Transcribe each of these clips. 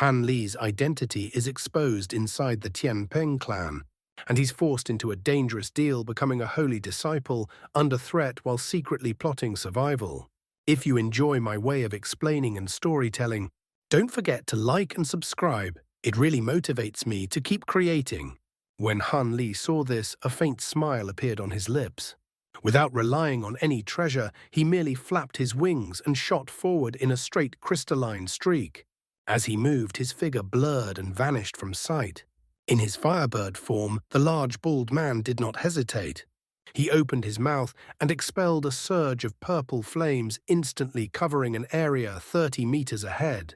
Han Li's identity is exposed inside the Tian Peng clan, and he's forced into a dangerous deal, becoming a holy disciple under threat while secretly plotting survival. If you enjoy my way of explaining and storytelling, don't forget to like and subscribe. It really motivates me to keep creating. When Han Li saw this, a faint smile appeared on his lips. Without relying on any treasure, he merely flapped his wings and shot forward in a straight crystalline streak. As he moved, his figure blurred and vanished from sight. In his firebird form, the large bald man did not hesitate. He opened his mouth and expelled a surge of purple flames, instantly covering an area 30 meters ahead.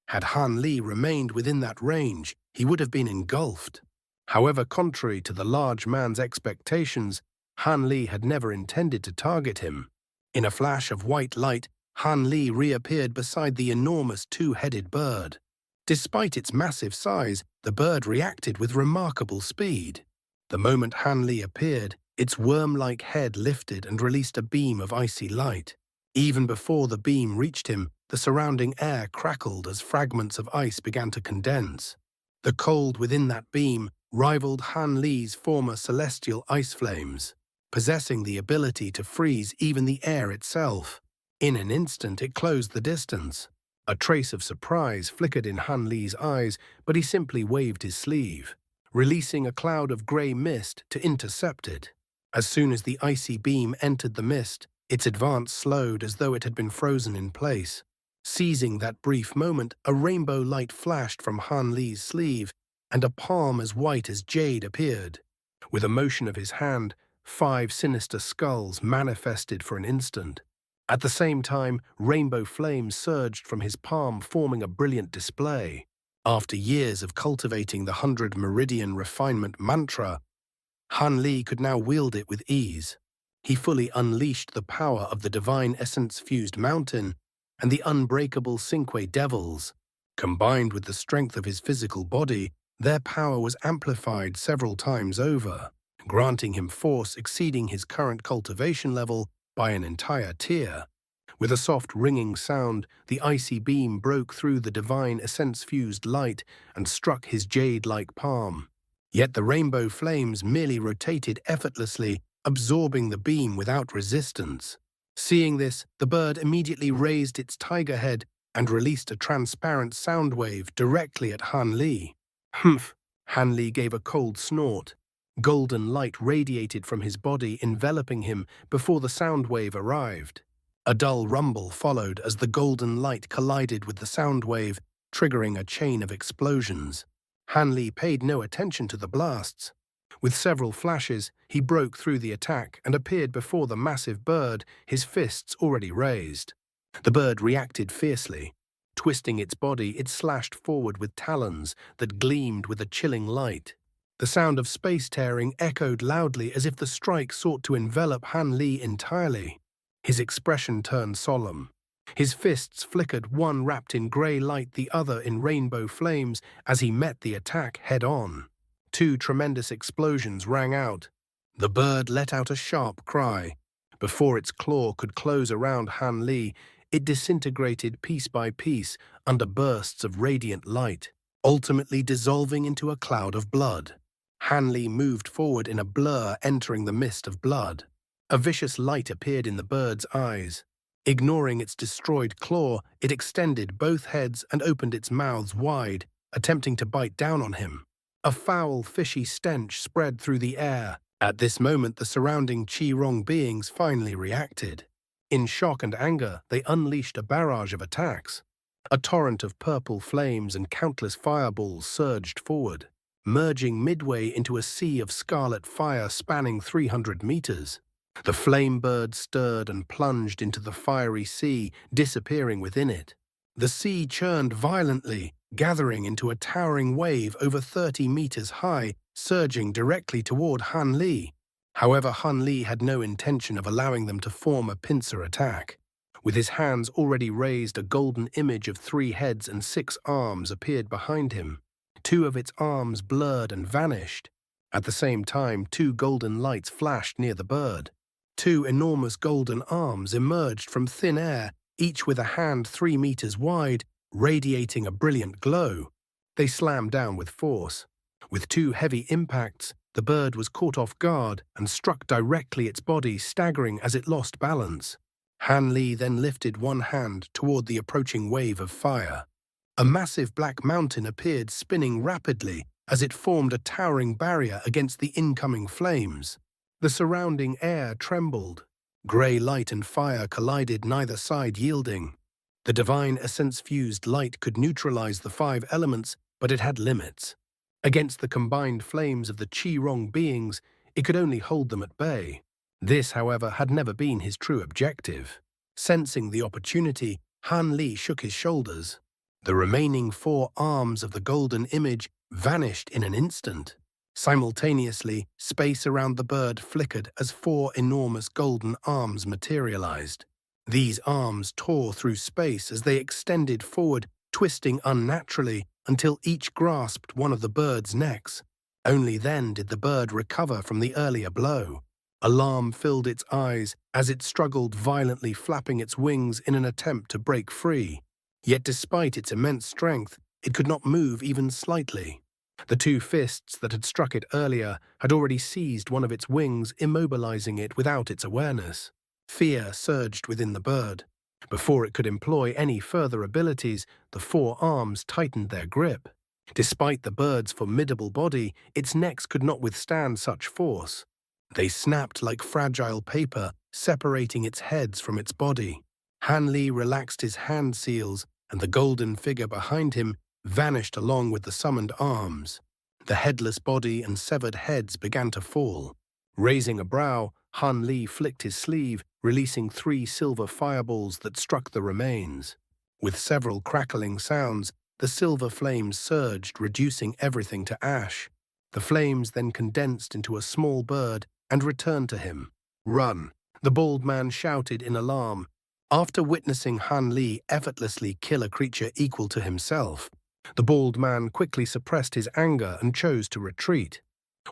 Had Han Li remained within that range, he would have been engulfed. However, contrary to the large man's expectations, Han Li had never intended to target him. In a flash of white light, Han Li reappeared beside the enormous two-headed bird. Despite its massive size, the bird reacted with remarkable speed. The moment Han Li appeared, its worm-like head lifted and released a beam of icy light. Even before the beam reached him, the surrounding air crackled as fragments of ice began to condense. The cold within that beam rivaled Han Li's former celestial ice flames, possessing the ability to freeze even the air itself. In an instant, it closed the distance. A trace of surprise flickered in Han Li's eyes, but he simply waved his sleeve, releasing a cloud of grey mist to intercept it. As soon as the icy beam entered the mist, its advance slowed as though it had been frozen in place. Seizing that brief moment, a rainbow light flashed from Han Li's sleeve, and a palm as white as jade appeared. With a motion of his hand, 5 sinister skulls manifested for an instant. At the same time, rainbow flames surged from his palm, forming a brilliant display. After years of cultivating the 100 Meridian Refinement mantra, Han Li could now wield it with ease. He fully unleashed the power of the divine essence-fused mountain and the unbreakable Cinque Devils. Combined with the strength of his physical body, their power was amplified several times over, granting him force exceeding his current cultivation level by an entire tier. With a soft ringing sound, the icy beam broke through the divine essence-fused light and struck his jade-like palm. Yet the rainbow flames merely rotated effortlessly, absorbing the beam without resistance. Seeing this, the bird immediately raised its tiger head and released a transparent sound wave directly at Han Li. Humph! Han Li gave a cold snort. Golden light radiated from his body, enveloping him before the sound wave arrived. A dull rumble followed as the golden light collided with the sound wave, triggering a chain of explosions. Han Li paid no attention to the blasts. With several flashes, he broke through the attack and appeared before the massive bird, his fists already raised. The bird reacted fiercely. Twisting its body, it slashed forward with talons that gleamed with a chilling light. The sound of space tearing echoed loudly as if the strike sought to envelop Han Li entirely. His expression turned solemn. His fists flickered, one wrapped in grey light, the other in rainbow flames, as he met the attack head-on. 2 tremendous explosions rang out. The bird let out a sharp cry. Before its claw could close around Han Li, it disintegrated piece by piece under bursts of radiant light, ultimately dissolving into a cloud of blood. Han Li moved forward in a blur, entering the mist of blood. A vicious light appeared in the bird's eyes. Ignoring its destroyed claw, it extended both heads and opened its mouths wide, attempting to bite down on him. A foul, fishy stench spread through the air. At this moment, the surrounding Chi Rong beings finally reacted. In shock and anger, they unleashed a barrage of attacks. A torrent of purple flames and countless fireballs surged forward, merging midway into a sea of scarlet fire spanning 300 meters. The flame bird stirred and plunged into the fiery sea, disappearing within it. The sea churned violently, gathering into a towering wave over 30 meters high, surging directly toward Han Li. However, Han Li had no intention of allowing them to form a pincer attack. With his hands already raised, a golden image of 3 heads and 6 arms appeared behind him. 2 of its arms blurred and vanished. At the same time, 2 golden lights flashed near the bird. 2 enormous golden arms emerged from thin air, each with a hand 3 meters wide, radiating a brilliant glow. They slammed down with force. With two heavy impacts, the bird was caught off guard and struck directly its body, staggering as it lost balance. Han Li then lifted one hand toward the approaching wave of fire. A massive black mountain appeared, spinning rapidly as it formed a towering barrier against the incoming flames. The surrounding air trembled. Grey light and fire collided, neither side yielding. The divine essence-fused light could neutralize the five elements, but it had limits. Against the combined flames of the Chi Rong beings, it could only hold them at bay. This, however, had never been his true objective. Sensing the opportunity, Han Li shook his shoulders. The remaining four arms of the golden image vanished in an instant. Simultaneously, space around the bird flickered as four enormous golden arms materialized. These arms tore through space as they extended forward, twisting unnaturally until each grasped one of the bird's necks. Only then did the bird recover from the earlier blow. Alarm filled its eyes as it struggled violently, flapping its wings in an attempt to break free. Yet despite its immense strength, it could not move even slightly. The two fists that had struck it earlier had already seized one of its wings, immobilizing it without its awareness. Fear surged within the bird. Before it could employ any further abilities, the four arms tightened their grip. Despite the bird's formidable body, its necks could not withstand such force. They snapped like fragile paper, separating its heads from its body. Han Li relaxed his hand seals, and the golden figure behind him vanished along with the summoned arms. The headless body and severed heads began to fall. Raising a brow, Han Li flicked his sleeve, releasing 3 silver fireballs that struck the remains. With several crackling sounds, the silver flames surged, reducing everything to ash. The flames then condensed into a small bird and returned to him. "Run!" the bald man shouted in alarm. After witnessing Han Li effortlessly kill a creature equal to himself, the bald man quickly suppressed his anger and chose to retreat.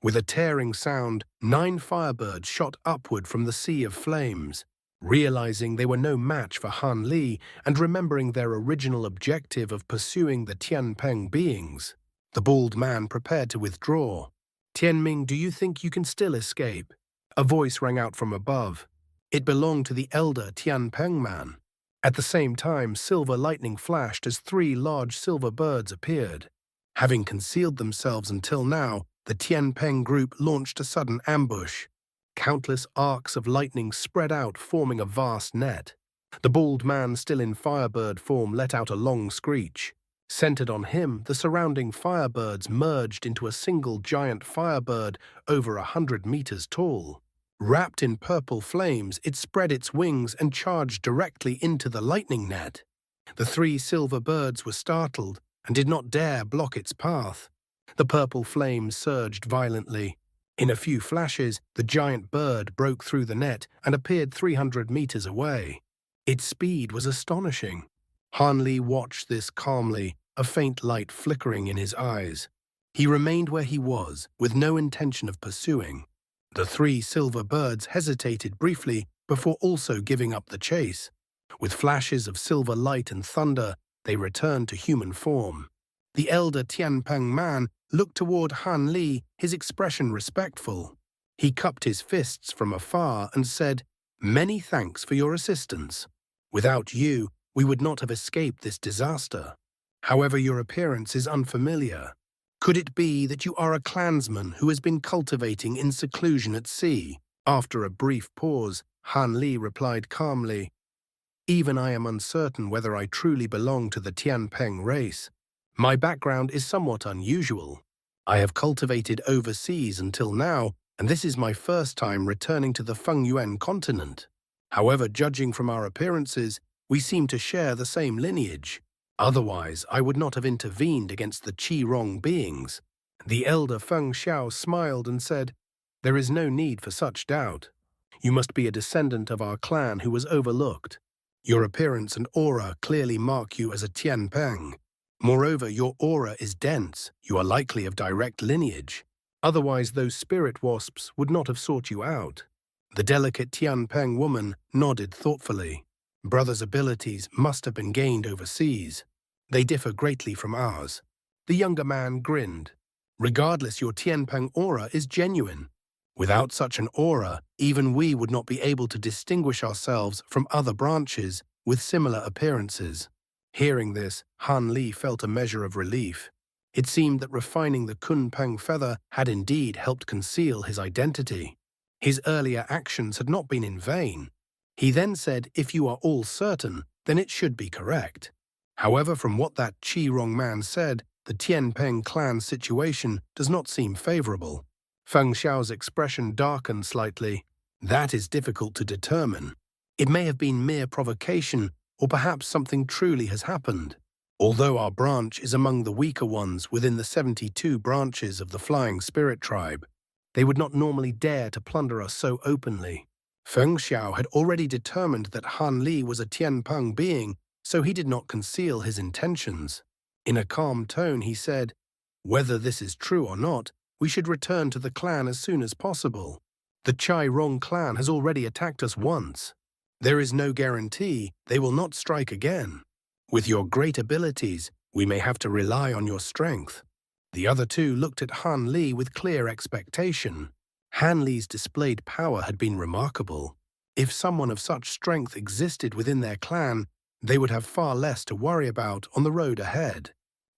With a tearing sound, 9 firebirds shot upward from the sea of flames. Realizing they were no match for Han Li and remembering their original objective of pursuing the Tian Peng beings, the bald man prepared to withdraw. "Tianming, do you think you can still escape?" A voice rang out from above. It belonged to the elder Tian Peng man. At the same time, silver lightning flashed as 3 large silver birds appeared. Having concealed themselves until now, the Tian Peng group launched a sudden ambush. Countless arcs of lightning spread out, forming a vast net. The bald man, still in firebird form, let out a long screech. Centered on him, the surrounding firebirds merged into a single giant firebird over 100 meters tall. Wrapped in purple flames, it spread its wings and charged directly into the lightning net. The 3 silver birds were startled and did not dare block its path. The purple flames surged violently. In a few flashes, the giant bird broke through the net and appeared 300 meters away. Its speed was astonishing. Han Li watched this calmly, a faint light flickering in his eyes. He remained where he was, with no intention of pursuing. The 3 silver birds hesitated briefly before also giving up the chase. With flashes of silver light and thunder, they returned to human form. The elder Tian Peng man looked toward Han Li, his expression respectful. He cupped his fists from afar and said, "Many thanks for your assistance. Without you, we would not have escaped this disaster. However, your appearance is unfamiliar. Could it be that you are a clansman who has been cultivating in seclusion at sea?" After a brief pause, Han Li replied calmly, "Even I am uncertain whether I truly belong to the Tian Peng race. My background is somewhat unusual. I have cultivated overseas until now, and this is my first time returning to the Fengyuan continent. However, judging from our appearances, we seem to share the same lineage. Otherwise, I would not have intervened against the Chi Rong beings." The elder Feng Xiao smiled and said, "There is no need for such doubt. You must be a descendant of our clan who was overlooked. Your appearance and aura clearly mark you as a Tian Peng. Moreover, your aura is dense. You are likely of direct lineage. Otherwise, those spirit wasps would not have sought you out." The delicate Tian Peng woman nodded thoughtfully. "Brother's abilities must have been gained overseas. They differ greatly from ours. The younger man grinned. Regardless, your Tian Peng aura is genuine. Without such an aura, even we would not be able to distinguish ourselves from other branches with similar appearances. Hearing this, Han Li felt a measure of relief. It seemed that refining the Kun Peng feather had indeed helped conceal his identity. His earlier actions had not been in vain. He then said, "If you are all certain, then it should be correct." However, from what that Chi Rong man said, the Tian Peng clan's situation does not seem favorable. Feng Xiao's expression darkened slightly. That is difficult to determine. It may have been mere provocation, or perhaps something truly has happened. Although our branch is among the weaker ones within the 72 branches of the Flying Spirit Tribe, they would not normally dare to plunder us so openly. Feng Xiao had already determined that Han Li was a Tian Peng being, so he did not conceal his intentions. In a calm tone, he said, "Whether this is true or not, we should return to the clan as soon as possible. The Chi Rong clan has already attacked us once. There is no guarantee they will not strike again. With your great abilities, we may have to rely on your strength." The other two looked at Han Li with clear expectation. Han Li's displayed power had been remarkable. If someone of such strength existed within their clan, they would have far less to worry about on the road ahead.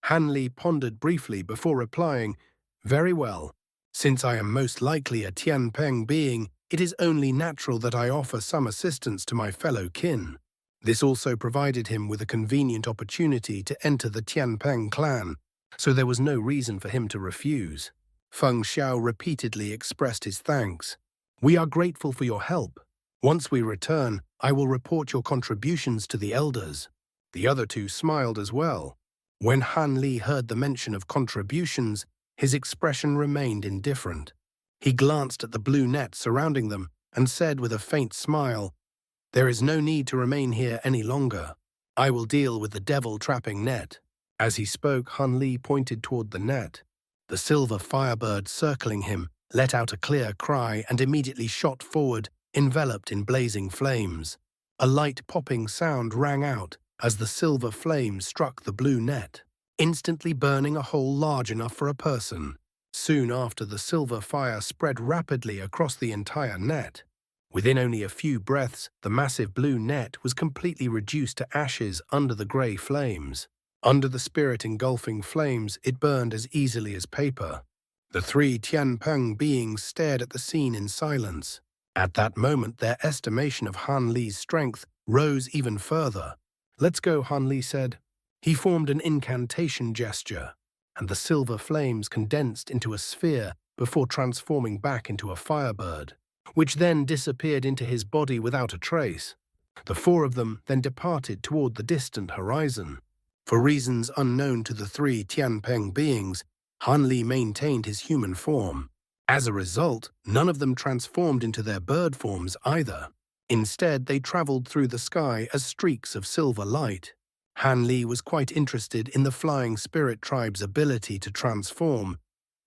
Han Li pondered briefly before replying, "Very well. Since I am most likely a Tian Peng being, it is only natural that I offer some assistance to my fellow kin." This also provided him with a convenient opportunity to enter the Tian Peng clan, so there was no reason for him to refuse. Feng Xiao repeatedly expressed his thanks. "We are grateful for your help. Once we return, I will report your contributions to the elders." The other two smiled as well. When Han Li heard the mention of contributions, his expression remained indifferent. He glanced at the blue net surrounding them and said with a faint smile, "There is no need to remain here any longer. I will deal with the devil-trapping net." As he spoke, Han Li pointed toward the net. The silver firebird circling him let out a clear cry and immediately shot forward, enveloped in blazing flames. A light popping sound rang out as the silver flames struck the blue net, instantly burning a hole large enough for a person. Soon after, the silver fire spread rapidly across the entire net. Within only a few breaths, the massive blue net was completely reduced to ashes under the grey flames. Under the spirit-engulfing flames, it burned as easily as paper. The three Tian Peng beings stared at the scene in silence. At that moment, their estimation of Han Li's strength rose even further. "Let's go," Han Li said. He formed an incantation gesture, and the silver flames condensed into a sphere before transforming back into a firebird, which then disappeared into his body without a trace. The four of them then departed toward the distant horizon. For reasons unknown to the three Tian Peng beings, Han Li maintained his human form. As a result, none of them transformed into their bird forms either. Instead, they traveled through the sky as streaks of silver light. Han Li was quite interested in the Flying Spirit Tribe's ability to transform,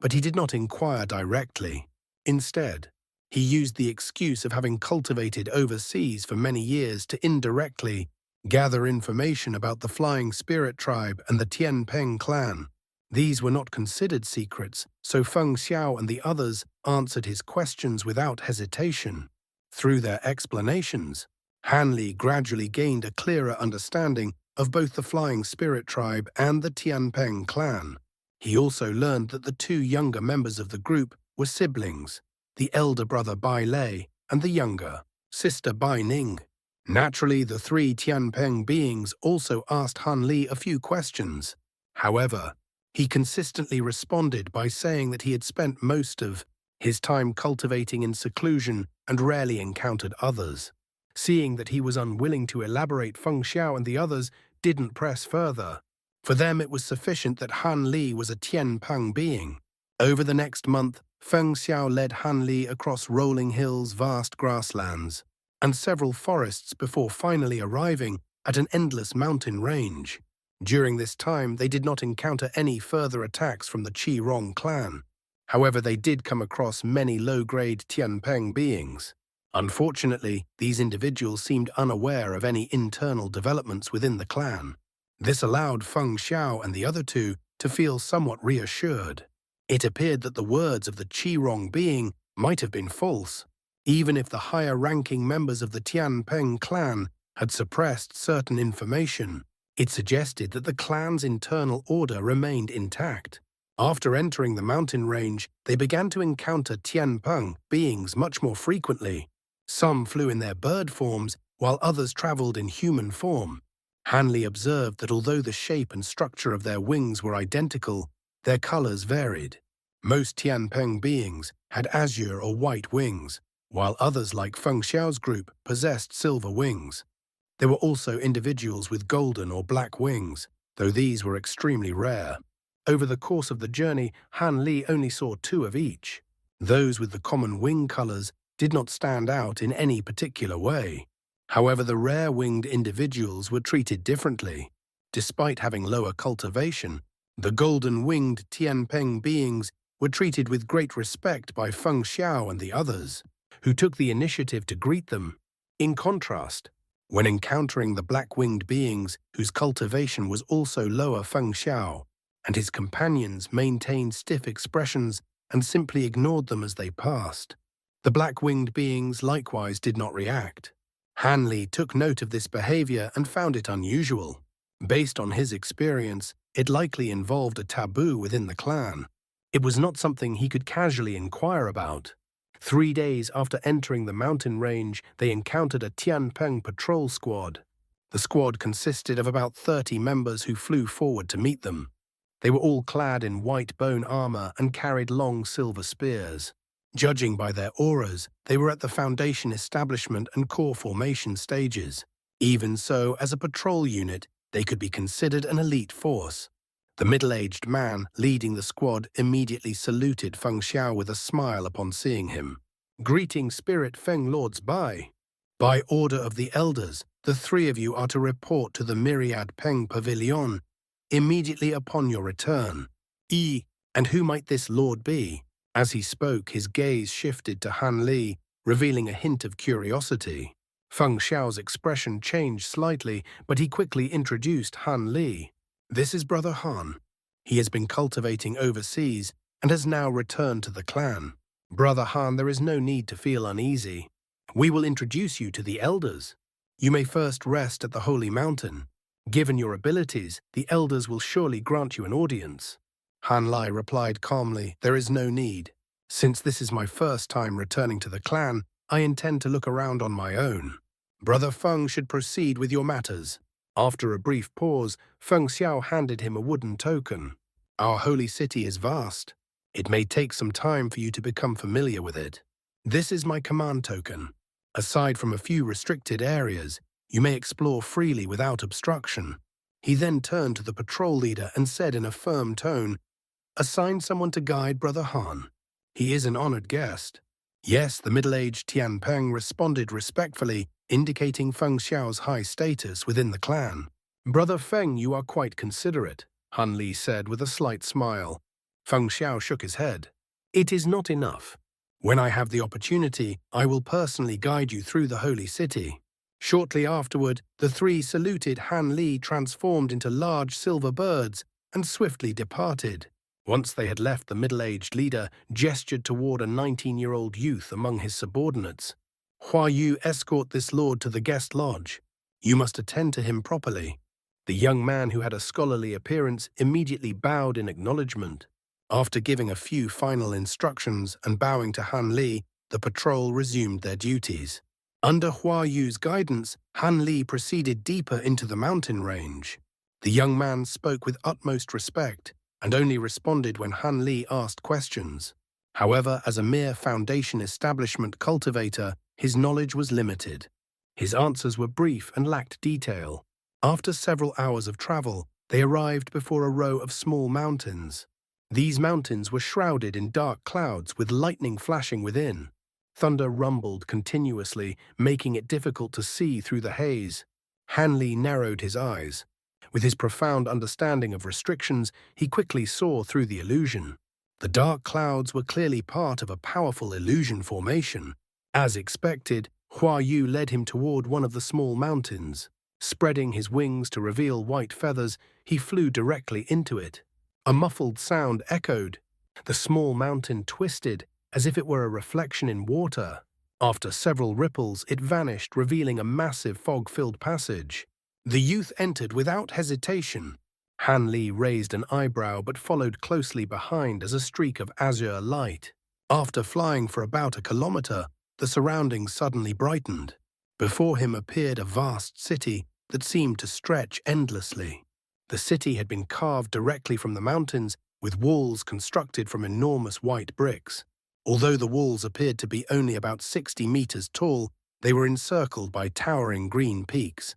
but he did not inquire directly. Instead, he used the excuse of having cultivated overseas for many years to indirectly gather information about the Flying Spirit Tribe and the Tian Peng clan. These were not considered secrets, so Feng Xiao and the others answered his questions without hesitation. Through their explanations, Han Li gradually gained a clearer understanding of both the Flying Spirit Tribe and the Tian Peng clan. He also learned that the two younger members of the group were siblings, the elder brother Bai Lei and the younger sister Bai Ning. Naturally, the three Tian Peng beings also asked Han Li a few questions. However, he consistently responded by saying that he had spent most of his time cultivating in seclusion and rarely encountered others. Seeing that he was unwilling to elaborate, Feng Xiao and the others didn't press further. For them, it was sufficient that Han Li was a Tian Peng being. Over the next month, Feng Xiao led Han Li across rolling hills, vast grasslands, and several forests before finally arriving at an endless mountain range. During this time, they did not encounter any further attacks from the Chi Rong clan. However, they did come across many low-grade Tian Peng beings. Unfortunately, these individuals seemed unaware of any internal developments within the clan. This allowed Feng Xiao and the other two to feel somewhat reassured. It appeared that the words of the Chi Rong being might have been false, even if the higher-ranking members of the Tian Peng clan had suppressed certain information. It suggested that the clan's internal order remained intact. After entering the mountain range, they began to encounter Tian Peng beings much more frequently. Some flew in their bird forms, while others traveled in human form. Hanley observed that although the shape and structure of their wings were identical, their colors varied. Most Tian Peng beings had azure or white wings, while others like Feng Xiao's group possessed silver wings. There were also individuals with golden or black wings, though these were extremely rare. Over the course of the journey, Han Li only saw 2 of each. Those with the common wing colors did not stand out in any particular way. However, the rare-winged individuals were treated differently. Despite having lower cultivation, the golden-winged Tian Peng beings were treated with great respect by Feng Xiao and the others, who took the initiative to greet them. In contrast, when encountering the black-winged beings whose cultivation was also lower, Feng Xiao and his companions maintained stiff expressions and simply ignored them as they passed. The black-winged beings likewise did not react. Hanley took note of this behavior and found it unusual. Based on his experience, it likely involved a taboo within the clan. It was not something he could casually inquire about. 3 days after entering the mountain range, they encountered a Tian Peng patrol squad. The squad consisted of about 30 members who flew forward to meet them. They were all clad in white bone armor and carried long silver spears. Judging by their auras, they were at the foundation establishment and core formation stages. Even so, as a patrol unit, they could be considered an elite force. The middle-aged man leading the squad immediately saluted Feng Xiao with a smile upon seeing him. "Greeting Spirit Feng Lords Bai. By order of the elders, the 3 of you are to report to the Myriad Peng Pavilion immediately upon your return." And who might this lord be? As he spoke, his gaze shifted to Han Li, revealing a hint of curiosity. Feng Xiao's expression changed slightly, but he quickly introduced Han Li. "This is Brother Han. He has been cultivating overseas and has now returned to the clan. Brother Han, there is no need to feel uneasy. We will introduce you to the elders. You may first rest at the Holy Mountain. Given your abilities, the elders will surely grant you an audience." Han Li replied calmly, "There is no need. Since this is my first time returning to the clan, I intend to look around on my own. Brother Feng should proceed with your matters." After a brief pause, Feng Xiao handed him a wooden token. "Our holy city is vast. It may take some time for you to become familiar with it. This is my command token. Aside from a few restricted areas, you may explore freely without obstruction." He then turned to the patrol leader and said in a firm tone, "Assign someone to guide Brother Han. He is an honored guest." "Yes," the middle-aged Tian Peng responded respectfully, indicating Feng Xiao's high status within the clan. "Brother Feng, you are quite considerate," Han Li said with a slight smile. Feng Xiao shook his head. "It is not enough. When I have the opportunity, I will personally guide you through the holy city." Shortly afterward, the 3 saluted Han Li, transformed into large silver birds, and swiftly departed. Once they had left, the middle-aged leader gestured toward a 19-year-old youth among his subordinates. "Hua Yu, escort this lord to the guest lodge. You must attend to him properly." The young man, who had a scholarly appearance, immediately bowed in acknowledgement. After giving a few final instructions and bowing to Han Li, the patrol resumed their duties. Under Hua Yu's guidance, Han Li proceeded deeper into the mountain range. The young man spoke with utmost respect and only responded when Han Li asked questions. However, as a mere foundation establishment cultivator, his knowledge was limited. His answers were brief and lacked detail. After several hours of travel, they arrived before a row of small mountains. These mountains were shrouded in dark clouds with lightning flashing within. Thunder rumbled continuously, making it difficult to see through the haze. Han Li narrowed his eyes. With his profound understanding of restrictions, he quickly saw through the illusion. The dark clouds were clearly part of a powerful illusion formation. As expected, Hua Yu led him toward one of the small mountains. Spreading his wings to reveal white feathers, he flew directly into it. A muffled sound echoed. The small mountain twisted, as if it were a reflection in water. After several ripples, it vanished, revealing a massive fog-filled passage. The youth entered without hesitation. Han Li raised an eyebrow but followed closely behind as a streak of azure light. After flying for about a kilometer, the surroundings suddenly brightened. Before him appeared a vast city that seemed to stretch endlessly. The city had been carved directly from the mountains, with walls constructed from enormous white bricks. Although the walls appeared to be only about 60 meters tall, they were encircled by towering green peaks.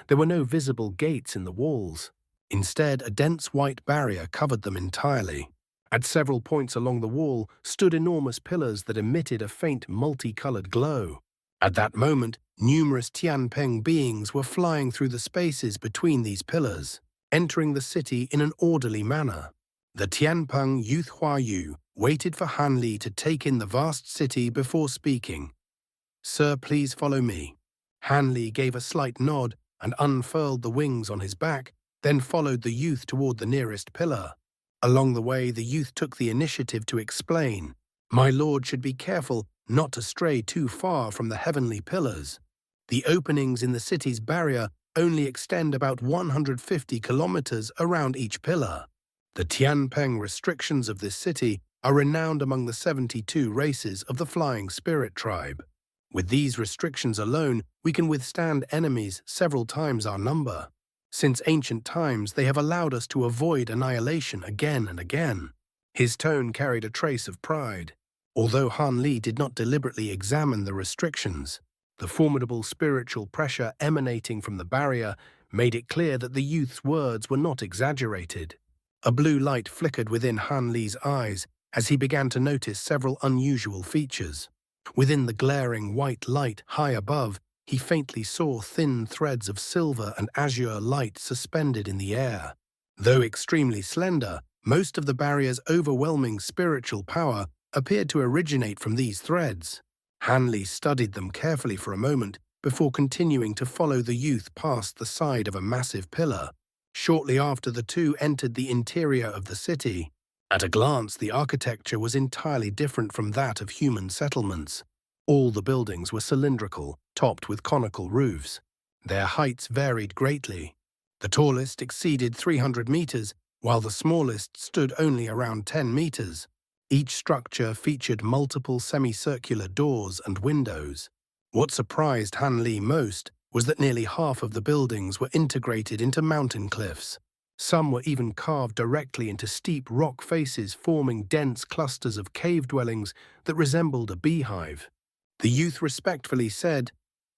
There were no visible gates in the walls. Instead, a dense white barrier covered them entirely. At several points along the wall stood enormous pillars that emitted a faint multicolored glow. At that moment, numerous Tian Peng beings were flying through the spaces between these pillars, entering the city in an orderly manner. The Tian Peng youth Hua Yu waited for Han Li to take in the vast city before speaking. "Sir, please follow me." Han Li gave a slight nod and unfurled the wings on his back, then followed the youth toward the nearest pillar. Along the way, the youth took the initiative to explain, "My lord should be careful not to stray too far from the heavenly pillars. The openings in the city's barrier only extend about 150 kilometers around each pillar. The Tian Peng restrictions of this city are renowned among the 72 races of the Flying Spirit tribe. With these restrictions alone, we can withstand enemies several times our number. Since ancient times, they have allowed us to avoid annihilation again and again." His tone carried a trace of pride. Although Han Li did not deliberately examine the restrictions, the formidable spiritual pressure emanating from the barrier made it clear that the youth's words were not exaggerated. A blue light flickered within Han Li's eyes as he began to notice several unusual features. Within the glaring white light high above, he faintly saw thin threads of silver and azure light suspended in the air. Though extremely slender, most of the barrier's overwhelming spiritual power appeared to originate from these threads. Han Li studied them carefully for a moment before continuing to follow the youth past the side of a massive pillar. Shortly after, the two entered the interior of the city. At a glance, the architecture was entirely different from that of human settlements. All the buildings were cylindrical, topped with conical roofs. Their heights varied greatly. The tallest exceeded 300 meters, while the smallest stood only around 10 meters. Each structure featured multiple semicircular doors and windows. What surprised Han Li most was that nearly half of the buildings were integrated into mountain cliffs. Some were even carved directly into steep rock faces, forming dense clusters of cave dwellings that resembled a beehive. The youth respectfully said,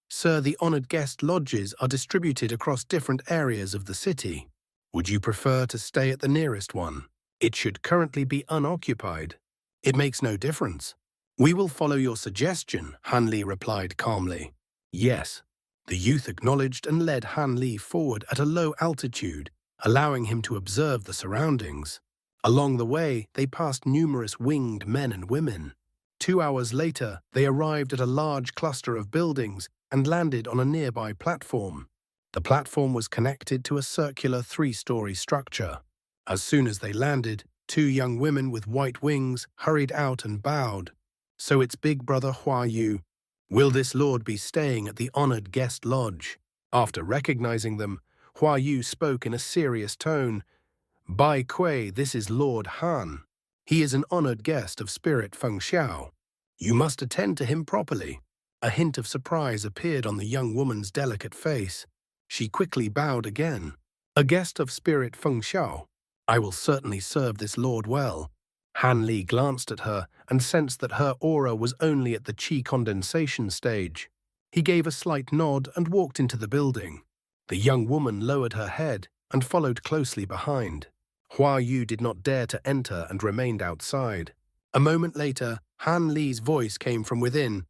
"Sir, the honored guest lodges are distributed across different areas of the city. Would you prefer to stay at the nearest one? It should currently be unoccupied." "It makes no difference. We will follow your suggestion," Han Li replied calmly. "Yes." The youth acknowledged and led Han Li forward at a low altitude, allowing him to observe the surroundings. Along the way, they passed numerous winged men and women. 2 hours later, they arrived at a large cluster of buildings and landed on a nearby platform. The platform was connected to a circular 3-story structure. As soon as they landed, 2 young women with white wings hurried out and bowed. "So it's Big Brother Hua Yu. Will this lord be staying at the honored guest lodge?" After recognizing them, Hua Yu spoke in a serious tone. "Bai Kui, this is Lord Han. He is an honored guest of Spirit Feng Xiao. You must attend to him properly." A hint of surprise appeared on the young woman's delicate face. She quickly bowed again. "A guest of Spirit Feng Xiao. I will certainly serve this lord well." Han Li glanced at her and sensed that her aura was only at the chi condensation stage. He gave a slight nod and walked into the building. The young woman lowered her head and followed closely behind. Hua Yu did not dare to enter and remained outside. A moment later, Han Li's voice came from within.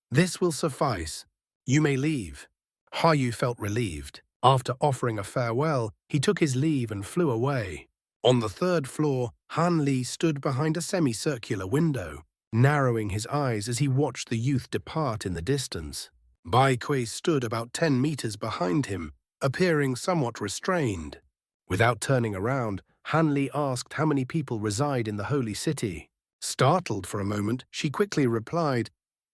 "This will suffice. You may leave." Hua Yu felt relieved. After offering a farewell, he took his leave and flew away. On the 3rd floor, Han Li stood behind a semicircular window, narrowing his eyes as he watched the youth depart in the distance. Bai Kui stood about 10 meters behind him, appearing somewhat restrained. Without turning around, Han Li asked how many people reside in the holy city. Startled for a moment, she quickly replied,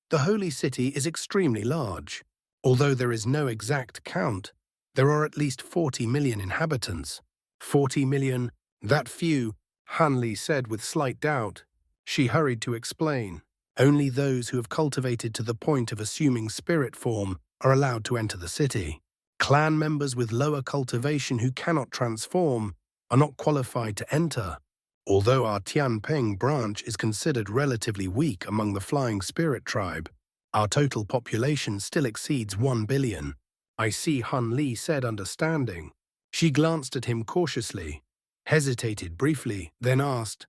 "The holy city is extremely large. Although there is no exact count, there are at least 40 million inhabitants." 40 million? That few, Han Li said with slight doubt. She hurried to explain. Only those who have cultivated to the point of assuming spirit form are allowed to enter the city. Clan members with lower cultivation who cannot transform are not qualified to enter. Although our Tian Peng branch is considered relatively weak among the flying spirit tribe, our total population still exceeds 1 billion. "I see," Han Li said, understanding. She glanced at him cautiously, hesitated briefly, then asked,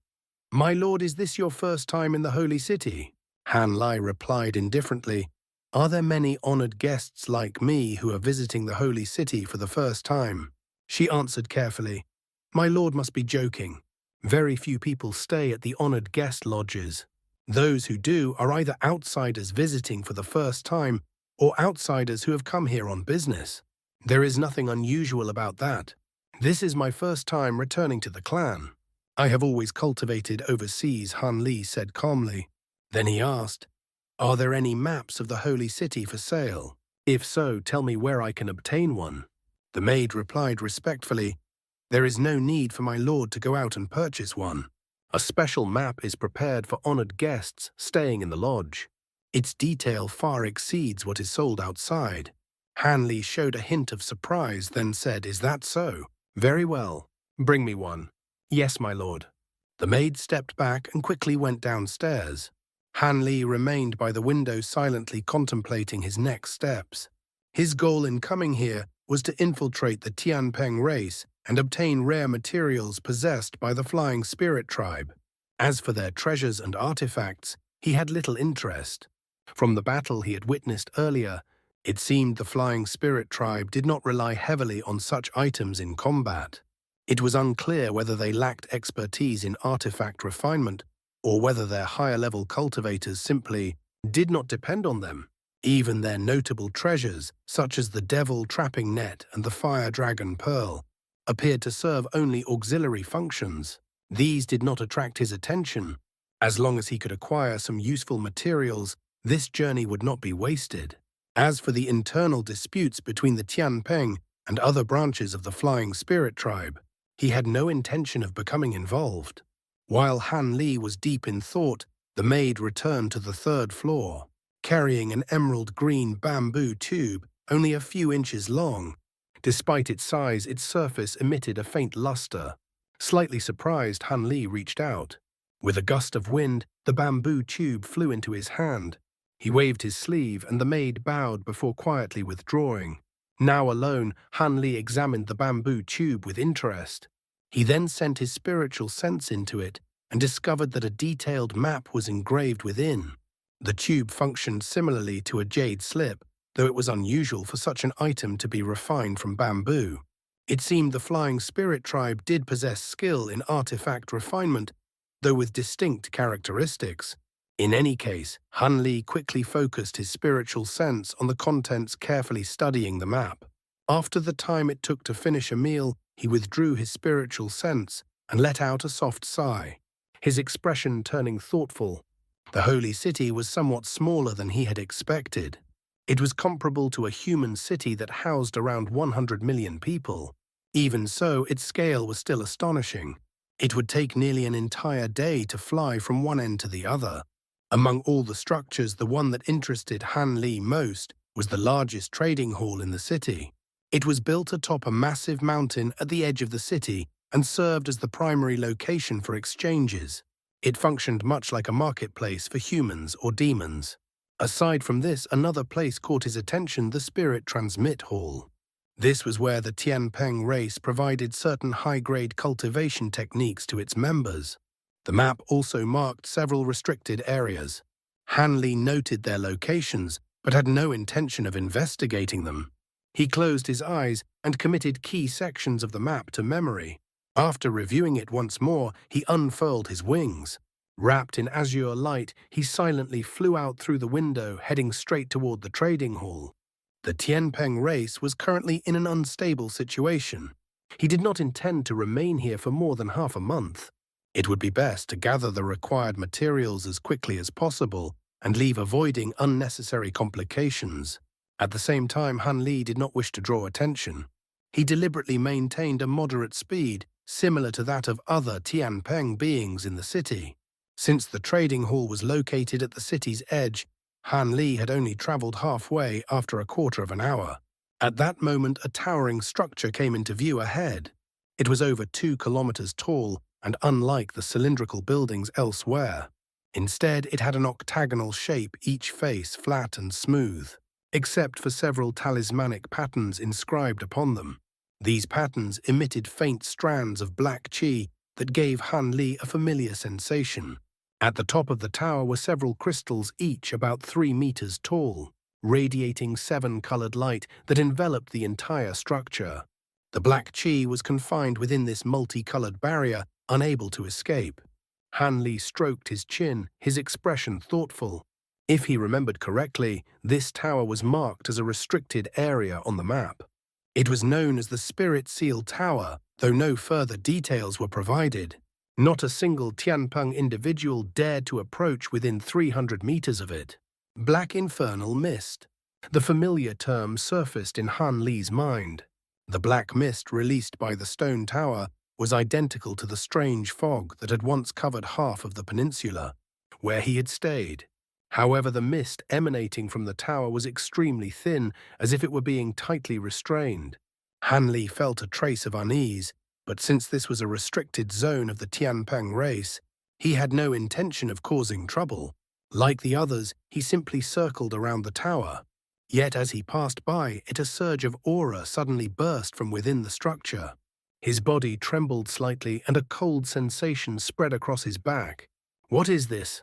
"My lord, is this your first time in the holy city?" Han Li replied indifferently, "Are there many honored guests like me who are visiting the holy city for the first time?" She answered carefully, "My lord must be joking. Very few people stay at the honored guest lodges. Those who do are either outsiders visiting for the first time or outsiders who have come here on business. There is nothing unusual about that. This is my first time returning to the clan. I have always cultivated overseas," Han Li said calmly. Then he asked, "Are there any maps of the holy city for sale? If so, tell me where I can obtain one." The maid replied respectfully, "There is no need for my lord to go out and purchase one. A special map is prepared for honored guests staying in the lodge. Its detail far exceeds what is sold outside." Han Li showed a hint of surprise, then said, "Is that so? Very well. Bring me one." "Yes, my lord." The maid stepped back and quickly went downstairs. Han Li remained by the window silently contemplating his next steps. His goal in coming here was to infiltrate the Tian Peng race and obtain rare materials possessed by the Flying Spirit tribe. As for their treasures and artifacts, he had little interest. From the battle he had witnessed earlier, it seemed the Flying Spirit tribe did not rely heavily on such items in combat. It was unclear whether they lacked expertise in artifact refinement or whether their higher-level cultivators simply did not depend on them. Even their notable treasures, such as the Devil Trapping Net and the Fire Dragon Pearl, appeared to serve only auxiliary functions. These did not attract his attention. As long as he could acquire some useful materials, this journey would not be wasted. As for the internal disputes between the Tian Peng and other branches of the Flying Spirit tribe, he had no intention of becoming involved. While Han Li was deep in thought, the maid returned to the third floor, carrying an emerald-green bamboo tube only a few inches long. Despite its size, its surface emitted a faint luster. Slightly surprised, Han Li reached out. With a gust of wind, the bamboo tube flew into his hand. He waved his sleeve, and the maid bowed before quietly withdrawing. Now alone, Han Li examined the bamboo tube with interest. He then sent his spiritual sense into it and discovered that a detailed map was engraved within. The tube functioned similarly to a jade slip, though it was unusual for such an item to be refined from bamboo. It seemed the Flying Spirit tribe did possess skill in artifact refinement, though with distinct characteristics. In any case, Han Li quickly focused his spiritual sense on the contents, carefully studying the map. After the time it took to finish a meal, he withdrew his spiritual sense and let out a soft sigh, his expression turning thoughtful. The holy city was somewhat smaller than he had expected. It was comparable to a human city that housed around 100 million people. Even so, its scale was still astonishing. It would take nearly an entire day to fly from one end to the other. Among all the structures, the one that interested Han Li most was the largest trading hall in the city. It was built atop a massive mountain at the edge of the city and served as the primary location for exchanges. It functioned much like a marketplace for humans or demons. Aside from this, another place caught his attention: the Spirit Transmit Hall. This was where the Tian Peng race provided certain high-grade cultivation techniques to its members. The map also marked several restricted areas. Han Li noted their locations, but had no intention of investigating them. He closed his eyes and committed key sections of the map to memory. After reviewing it once more, he unfurled his wings. Wrapped in azure light, he silently flew out through the window, heading straight toward the trading hall. The Tian Peng race was currently in an unstable situation. He did not intend to remain here for more than half a month. It would be best to gather the required materials as quickly as possible and leave, avoiding unnecessary complications. At the same time, Han Li did not wish to draw attention. He deliberately maintained a moderate speed, similar to that of other Tian Peng beings in the city. Since the trading hall was located at the city's edge, Han Li had only traveled halfway after a quarter of an hour. At that moment, a towering structure came into view ahead. It was over 2 kilometers tall and unlike the cylindrical buildings elsewhere. Instead, it had an octagonal shape, each face flat and smooth, except for several talismanic patterns inscribed upon them. These patterns emitted faint strands of black chi that gave Han Li a familiar sensation. At the top of the tower were several crystals, each about 3 meters tall, radiating 7-colored light that enveloped the entire structure. The black chi was confined within this multicolored barrier, unable to escape. Han Li stroked his chin, his expression thoughtful. If he remembered correctly, this tower was marked as a restricted area on the map. It was known as the Spirit Seal Tower, though no further details were provided. Not a single Tian Peng individual dared to approach within 300 meters of it. Black infernal mist. The familiar term surfaced in Han Li's mind. The black mist released by the stone tower was identical to the strange fog that had once covered half of the peninsula, where he had stayed. However, the mist emanating from the tower was extremely thin, as if it were being tightly restrained. Han Li felt a trace of unease, but since this was a restricted zone of the Tian Peng race, he had no intention of causing trouble. Like the others, he simply circled around the tower. Yet as he passed by it, a surge of aura suddenly burst from within the structure. His body trembled slightly and a cold sensation spread across his back. "What is this?"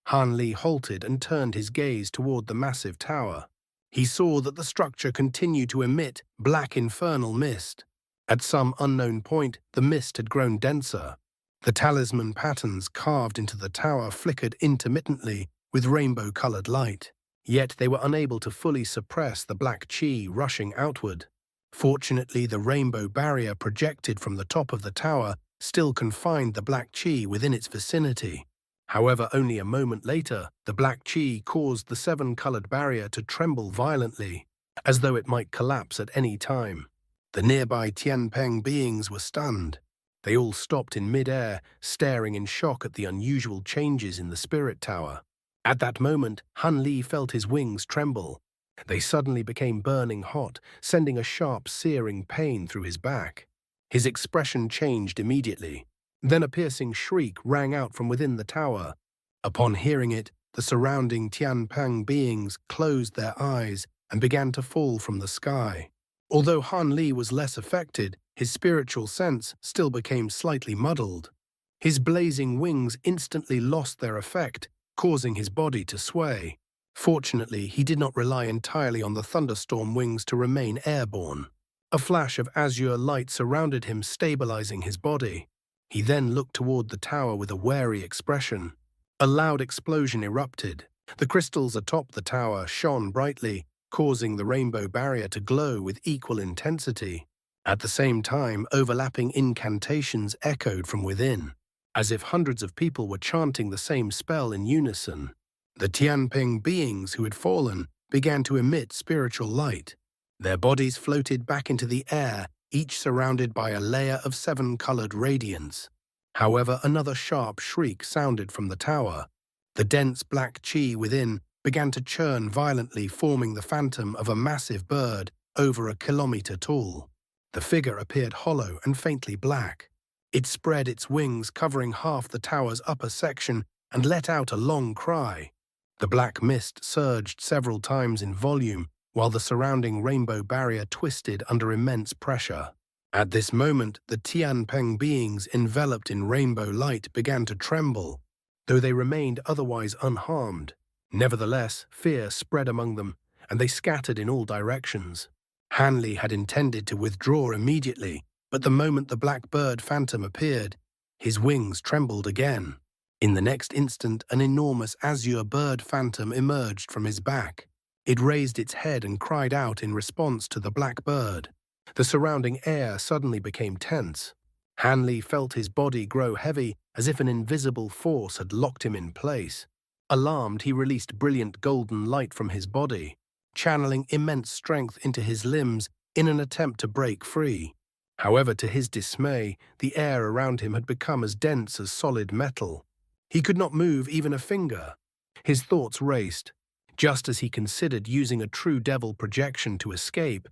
Han Li halted and turned his gaze toward the massive tower. He saw that the structure continued to emit black infernal mist. At some unknown point, the mist had grown denser. The talisman patterns carved into the tower flickered intermittently with rainbow-colored light. Yet they were unable to fully suppress the black chi rushing outward. Fortunately, the rainbow barrier projected from the top of the tower still confined the black chi within its vicinity. However, only a moment later, the black chi caused the 7-colored barrier to tremble violently, as though it might collapse at any time. The nearby Tian Peng beings were stunned. They all stopped in mid-air, staring in shock at the unusual changes in the spirit tower. At that moment, Han Li felt his wings tremble. They suddenly became burning hot, sending a sharp, searing pain through his back. His expression changed immediately. Then a piercing shriek rang out from within the tower. Upon hearing it, the surrounding Tian Peng beings closed their eyes and began to fall from the sky. Although Han Li was less affected, his spiritual sense still became slightly muddled. His blazing wings instantly lost their effect, causing his body to sway. Fortunately, he did not rely entirely on the thunderstorm wings to remain airborne. A flash of azure light surrounded him, stabilizing his body. He then looked toward the tower with a wary expression. A loud explosion erupted. The crystals atop the tower shone brightly, causing the rainbow barrier to glow with equal intensity. At the same time, overlapping incantations echoed from within, as if hundreds of people were chanting the same spell in unison. The Tian Peng beings who had fallen began to emit spiritual light. Their bodies floated back into the air, each surrounded by a layer of 7-colored radiance. However, another sharp shriek sounded from the tower. The dense black chi within began to churn violently, forming the phantom of a massive bird over a kilometer tall. The figure appeared hollow and faintly black. It spread its wings, covering half the tower's upper section, and let out a long cry. The black mist surged several times in volume, while the surrounding rainbow barrier twisted under immense pressure. At this moment, the Tian Peng beings enveloped in rainbow light began to tremble, though they remained otherwise unharmed. Nevertheless, fear spread among them, and they scattered in all directions. Han Li had intended to withdraw immediately, but the moment the black bird phantom appeared, his wings trembled again. In the next instant, an enormous azure bird phantom emerged from his back. It raised its head and cried out in response to the black bird. The surrounding air suddenly became tense. Han Li felt his body grow heavy as if an invisible force had locked him in place. Alarmed, he released brilliant golden light from his body, channeling immense strength into his limbs in an attempt to break free. However, to his dismay, the air around him had become as dense as solid metal. He could not move even a finger. His thoughts raced. Just as he considered using a true devil projection to escape,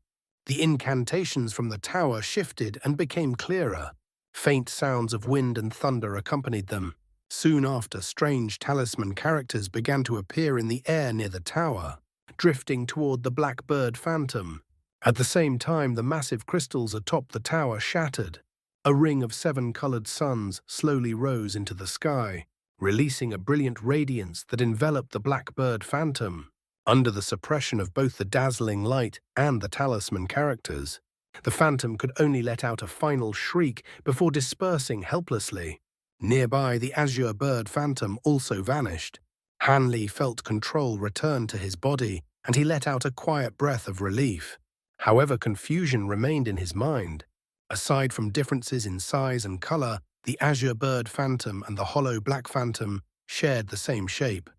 the incantations from the tower shifted and became clearer. Faint sounds of wind and thunder accompanied them. Soon after, strange talisman characters began to appear in the air near the tower, drifting toward the black bird phantom. At the same time, the massive crystals atop the tower shattered. A ring of 7-colored suns slowly rose into the sky, releasing a brilliant radiance that enveloped the black bird phantom. Under the suppression of both the dazzling light and the talisman characters, the phantom could only let out a final shriek before dispersing helplessly. Nearby, the azure bird phantom also vanished. Han Li felt control return to his body, and he let out a quiet breath of relief. However, confusion remained in his mind. Aside from differences in size and color, the azure bird phantom and the hollow black phantom shared the same shape.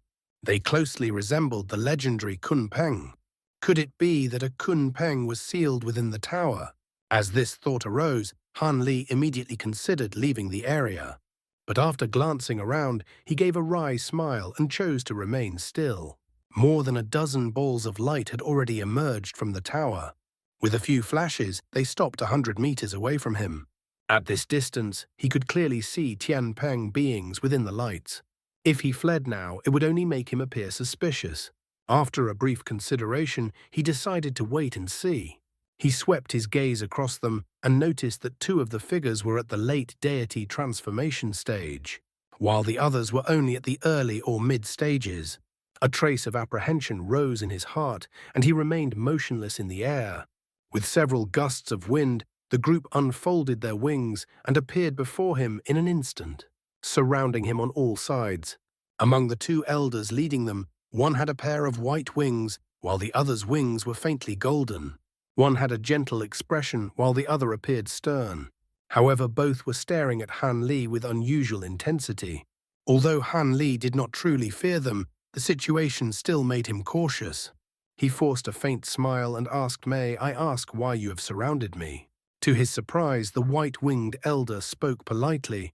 They closely resembled the legendary Kun Peng. Could it be that a Kun Peng was sealed within the tower? As this thought arose, Han Li immediately considered leaving the area. But after glancing around, he gave a wry smile and chose to remain still. More than a dozen balls of light had already emerged from the tower. With a few flashes, they stopped 100 meters away from him. At this distance, he could clearly see Tian Peng beings within the lights. If he fled now, it would only make him appear suspicious. After a brief consideration, he decided to wait and see. He swept his gaze across them and noticed that 2 of the figures were at the late deity transformation stage, while the others were only at the early or mid stages. A trace of apprehension rose in his heart, and he remained motionless in the air. With several gusts of wind, the group unfolded their wings and appeared before him in an instant, surrounding him on all sides. Among the 2 elders leading them, one had a pair of white wings, while the other's wings were faintly golden. One had a gentle expression, while the other appeared stern. However, both were staring at Han Li with unusual intensity. Although Han Li did not truly fear them, the situation still made him cautious. He forced a faint smile and asked, "May I ask why you have surrounded me?" To his surprise, the white-winged elder spoke politely.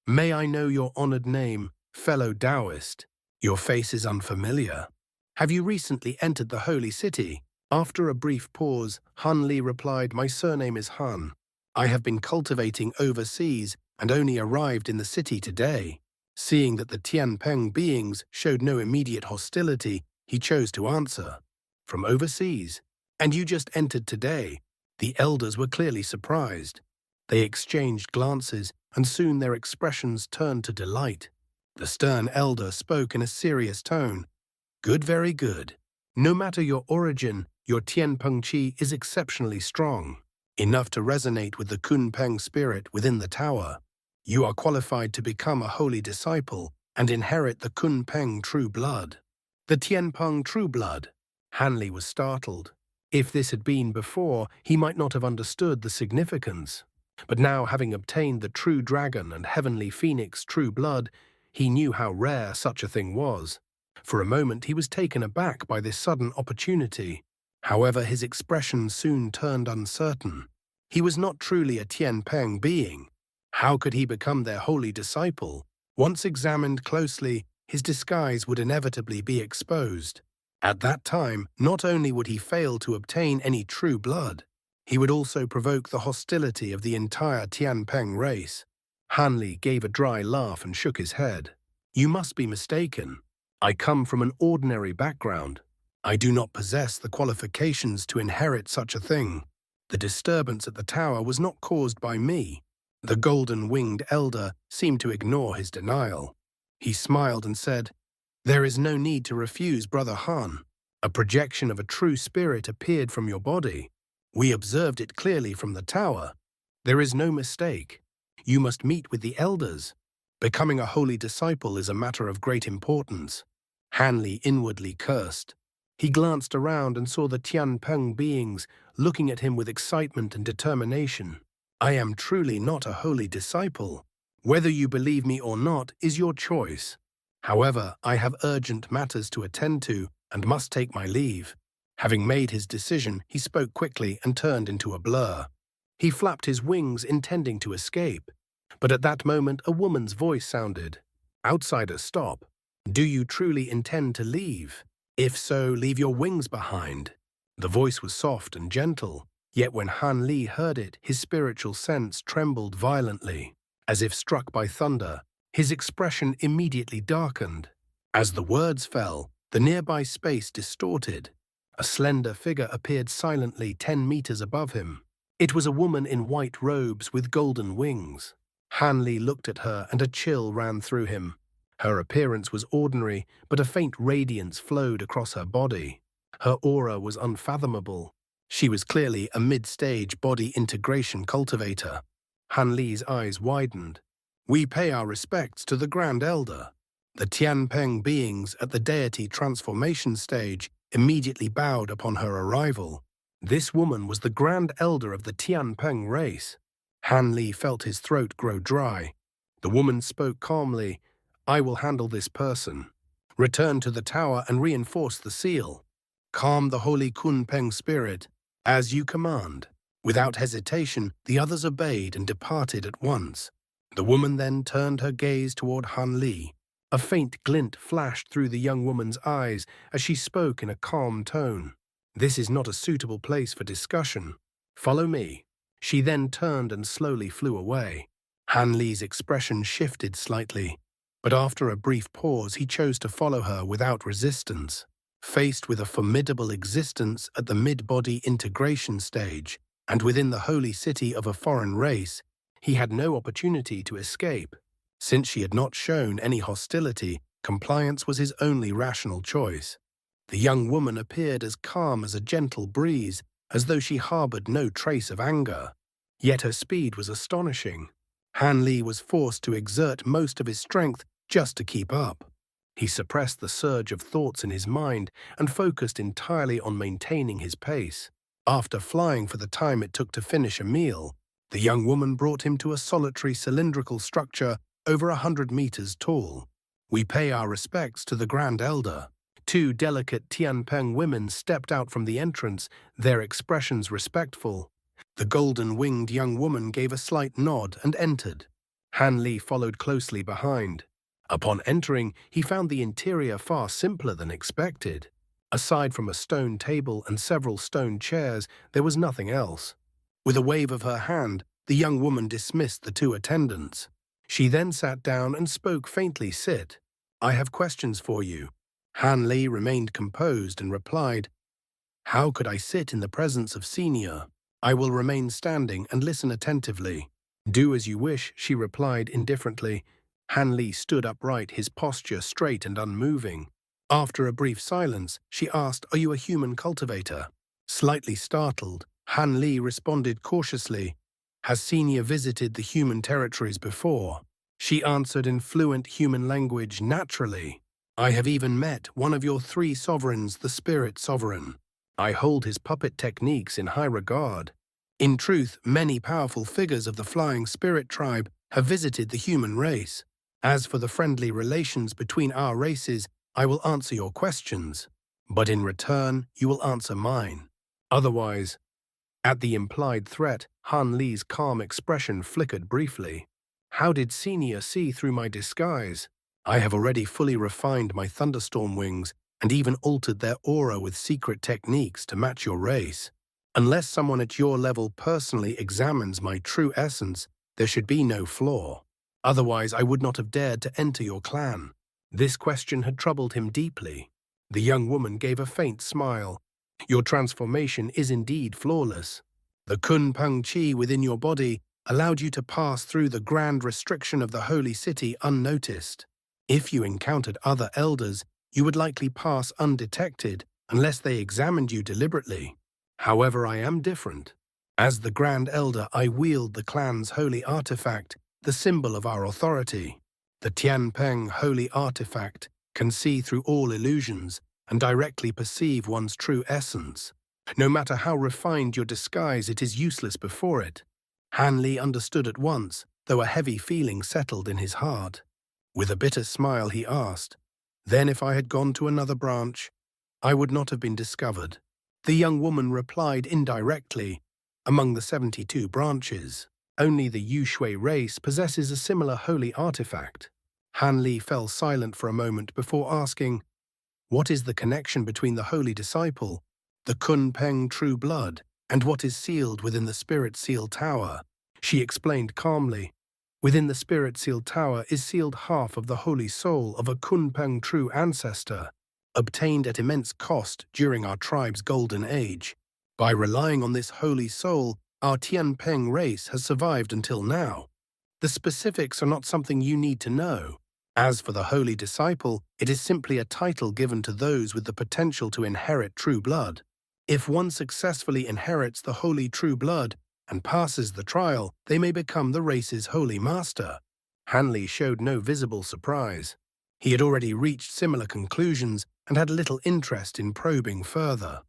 "May I know your honored name, fellow Taoist? Your face is unfamiliar. Have you recently entered the holy city?" After a brief pause, Han Li replied, "My surname is Han. I have been cultivating overseas and only arrived in the city today." Seeing that the Tian Peng beings showed no immediate hostility, he chose to answer, "From overseas? And you just entered today?" The elders were clearly surprised. They exchanged glances, and soon their expressions turned to delight. The stern elder spoke in a serious tone. "Good, very good. No matter your origin, your Tian Peng Chi is exceptionally strong, enough to resonate with the Kun Peng spirit within the tower. You are qualified to become a holy disciple and inherit the Kun Peng true blood." The Tian Peng true blood? Han Li was startled. If this had been before, he might not have understood the significance. But now, having obtained the true dragon and heavenly phoenix true blood, he knew how rare such a thing was. For a moment, he was taken aback by this sudden opportunity. However, his expression soon turned uncertain. He was not truly a Tian Peng being. How could he become their holy disciple? Once examined closely, his disguise would inevitably be exposed. At that time, not only would he fail to obtain any true blood, he would also provoke the hostility of the entire Tian Peng race. Han Li gave a dry laugh and shook his head. "You must be mistaken. I come from an ordinary background. I do not possess the qualifications to inherit such a thing. The disturbance at the tower was not caused by me." The golden-winged elder seemed to ignore his denial. He smiled and said, "There is no need to refuse, Brother Han. A projection of a true spirit appeared from your body. We observed it clearly from the tower. There is no mistake. You must meet with the elders. Becoming a holy disciple is a matter of great importance." Han Li inwardly cursed. He glanced around and saw the Tian Peng beings looking at him with excitement and determination. I am truly not a holy disciple. Whether you believe me or not is your choice. However, I have urgent matters to attend to and must take my leave. Having made his decision, he spoke quickly and turned into a blur. He flapped his wings, intending to escape. But at that moment, a woman's voice sounded. Outsider, stop. Do you truly intend to leave? If so, leave your wings behind. The voice was soft and gentle, yet when Han Li heard it, his spiritual sense trembled violently. As if struck by thunder, his expression immediately darkened. As the words fell, the nearby space distorted. A slender figure appeared silently 10 meters above him. It was a woman in white robes with golden wings. Han Li looked at her and a chill ran through him. Her appearance was ordinary, but a faint radiance flowed across her body. Her aura was unfathomable. She was clearly a mid-stage body integration cultivator. Han Li's eyes widened. We pay our respects to the Grand Elder. The Tian Peng beings at the deity transformation stage immediately bowed upon her arrival. This woman was the Grand Elder of the Tian Peng race. Han Li felt his throat grow dry. The woman spoke calmly. I will handle this person. Return to the tower and reinforce the seal. Calm the holy Kun Peng spirit, as you command. Without hesitation, the others obeyed and departed at once. The woman then turned her gaze toward Han Li. A faint glint flashed through the young woman's eyes as she spoke in a calm tone. This is not a suitable place for discussion. Follow me. She then turned and slowly flew away. Han Li's expression shifted slightly, but after a brief pause he chose to follow her without resistance. Faced with a formidable existence at the mid-body integration stage, and within the holy city of a foreign race, he had no opportunity to escape. Since she had not shown any hostility, compliance was his only rational choice. The young woman appeared as calm as a gentle breeze, as though she harbored no trace of anger. Yet her speed was astonishing. Han Li was forced to exert most of his strength just to keep up. He suppressed the surge of thoughts in his mind and focused entirely on maintaining his pace. After flying for the time it took to finish a meal, the young woman brought him to a solitary cylindrical structure over 100 meters tall. We pay our respects to the Grand Elder. 2 delicate Tian Peng women stepped out from the entrance, their expressions respectful. The golden-winged young woman gave a slight nod and entered. Han Li followed closely behind. Upon entering, he found the interior far simpler than expected. Aside from a stone table and several stone chairs, there was nothing else. With a wave of her hand, the young woman dismissed the 2 attendants. She then sat down and spoke faintly. Sit. I have questions for you. Han Li remained composed and replied, How could I sit in the presence of senior? I will remain standing and listen attentively. Do as you wish, she replied indifferently. Han Li stood upright, his posture straight and unmoving. After a brief silence, she asked, Are you a human cultivator? Slightly startled, Han Li responded cautiously, Has senior visited the human territories before? She answered in fluent human language, Naturally. I have even met one of your 3 sovereigns, the Spirit Sovereign. I hold his puppet techniques in high regard. In truth, many powerful figures of the Flying Spirit tribe have visited the human race. As for the friendly relations between our races, I will answer your questions, but in return, you will answer mine. Otherwise, at the implied threat, Han Li's calm expression flickered briefly. How did senior see through my disguise? I have already fully refined my thunderstorm wings and even altered their aura with secret techniques to match your race. Unless someone at your level personally examines my true essence, there should be no flaw. Otherwise, I would not have dared to enter your clan. This question had troubled him deeply. The young woman gave a faint smile. Your transformation is indeed flawless. The Kun Peng Chi within your body allowed you to pass through the grand restriction of the holy city unnoticed. If you encountered other elders, you would likely pass undetected unless they examined you deliberately. However, I am different. As the Grand Elder, I wield the clan's holy artifact, the symbol of our authority. The Tian Peng holy artifact can see through all illusions, and directly perceive one's true essence. No matter how refined your disguise, it is useless before it. Han Li understood at once, though a heavy feeling settled in his heart. With a bitter smile he asked, "Then if I had gone to another branch, I would not have been discovered?" The young woman replied indirectly, "Among the 72 branches, only the Yushui race possesses a similar holy artifact." Han Li fell silent for a moment before asking, "What is the connection between the holy disciple, the Kun Peng true blood, and what is sealed within the Spirit Seal Tower?" She explained calmly, "Within the Spirit Seal Tower is sealed half of the holy soul of a Kun Peng true ancestor, obtained at immense cost during our tribe's golden age. By relying on this holy soul, our Tian Peng race has survived until now. The specifics are not something you need to know. As for the holy disciple, it is simply a title given to those with the potential to inherit true blood. If one successfully inherits the holy true blood and passes the trial, they may become the race's holy master." Han Li showed no visible surprise. He had already reached similar conclusions and had little interest in probing further.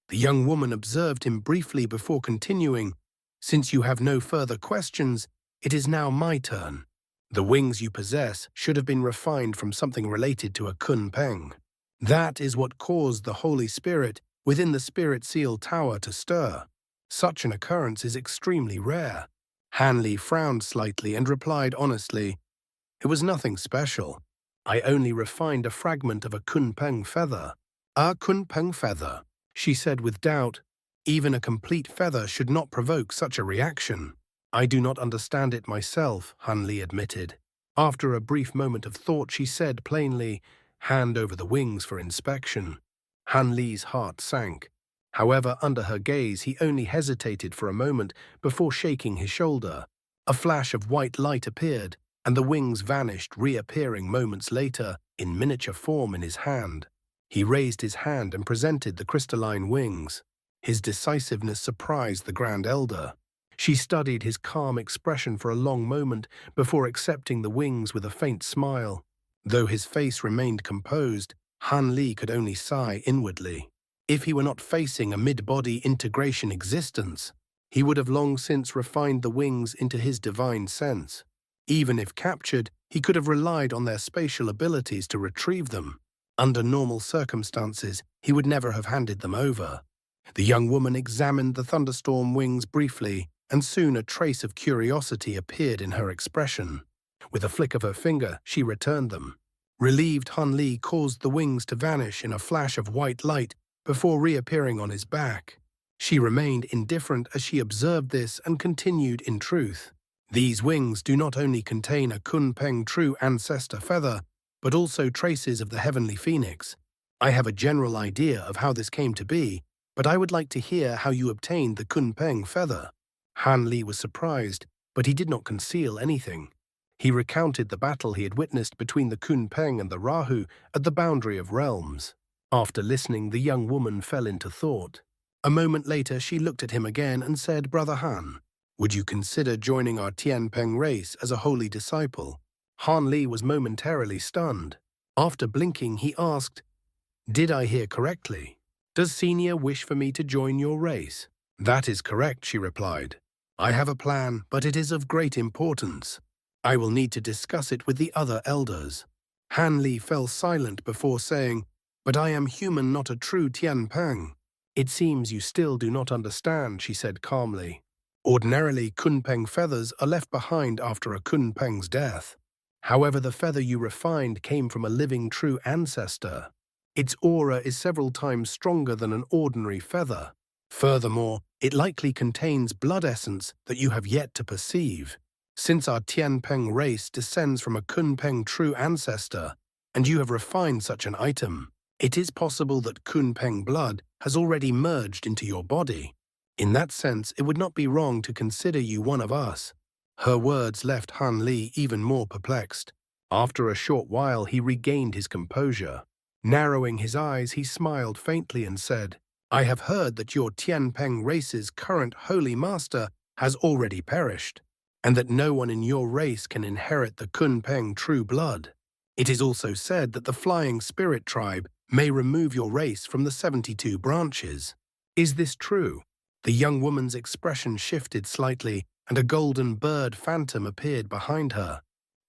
The young woman observed him briefly before continuing, "Since you have no further questions, it is now my turn. The wings you possess should have been refined from something related to a Kun Peng. That is what caused the Holy Spirit within the Spirit Seal Tower to stir. Such an occurrence is extremely rare." Han Li frowned slightly and replied honestly, "It was nothing special. I only refined a fragment of a Kun Peng feather." "A Kun Peng feather," she said with doubt. "Even a complete feather should not provoke such a reaction." "I do not understand it myself," Han Li admitted. After a brief moment of thought, she said plainly, "Hand over the wings for inspection." Han Li's heart sank. However, under her gaze, he only hesitated for a moment before shaking his shoulder. A flash of white light appeared, and the wings vanished, reappearing moments later in miniature form in his hand. He raised his hand and presented the crystalline wings. His decisiveness surprised the Grand Elder. She studied his calm expression for a long moment before accepting the wings with a faint smile. Though his face remained composed, Han Li could only sigh inwardly. If he were not facing a mid-body integration existence, he would have long since refined the wings into his divine sense. Even if captured, he could have relied on their spatial abilities to retrieve them. Under normal circumstances, he would never have handed them over. The young woman examined the thunderstorm wings briefly, and soon a trace of curiosity appeared in her expression. With a flick of her finger, she returned them. Relieved, Han Li caused the wings to vanish in a flash of white light before reappearing on his back. She remained indifferent as she observed this and continued in truth. "These wings do not only contain a Kun Peng true ancestor feather, but also traces of the heavenly phoenix. I have a general idea of how this came to be, but I would like to hear how you obtained the Kun Peng feather." Han Li was surprised, but he did not conceal anything. He recounted the battle he had witnessed between the Kun Peng and the Rahu at the boundary of realms. After listening, the young woman fell into thought. A moment later, she looked at him again and said, "Brother Han, would you consider joining our Tian Peng race as a holy disciple?" Han Li was momentarily stunned. After blinking, he asked, "Did I hear correctly? Does Senior wish for me to join your race?" "That is correct," she replied. "I have a plan, but it is of great importance. I will need to discuss it with the other elders." Han Li fell silent before saying, "But I am human, not a true Tian Peng." "It seems you still do not understand," she said calmly. "Ordinarily, Kun Peng feathers are left behind after a Kun Peng's death. However, the feather you refined came from a living true ancestor. Its aura is several times stronger than an ordinary feather. Furthermore, it likely contains blood essence that you have yet to perceive. Since our Tian Peng race descends from a Kun Peng true ancestor, and you have refined such an item, it is possible that Kun Peng blood has already merged into your body. In that sense, it would not be wrong to consider you one of us." Her words left Han Li even more perplexed. After a short while, he regained his composure. Narrowing his eyes, he smiled faintly and said, "I have heard that your Tian Peng race's current holy master has already perished, and that no one in your race can inherit the Kun Peng true blood. It is also said that the Flying Spirit tribe may remove your race from the 72 branches. Is this true? The young woman's expression shifted slightly, and a golden bird phantom appeared behind her.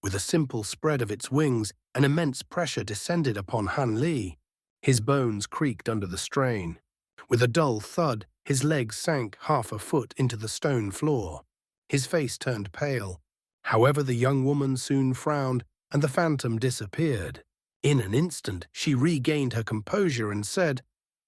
With a simple spread of its wings, an immense pressure descended upon Han Li. His bones creaked under the strain. With a dull thud, his legs sank half a foot into the stone floor. His face turned pale. However, the young woman soon frowned, and the phantom disappeared. In an instant, she regained her composure and said,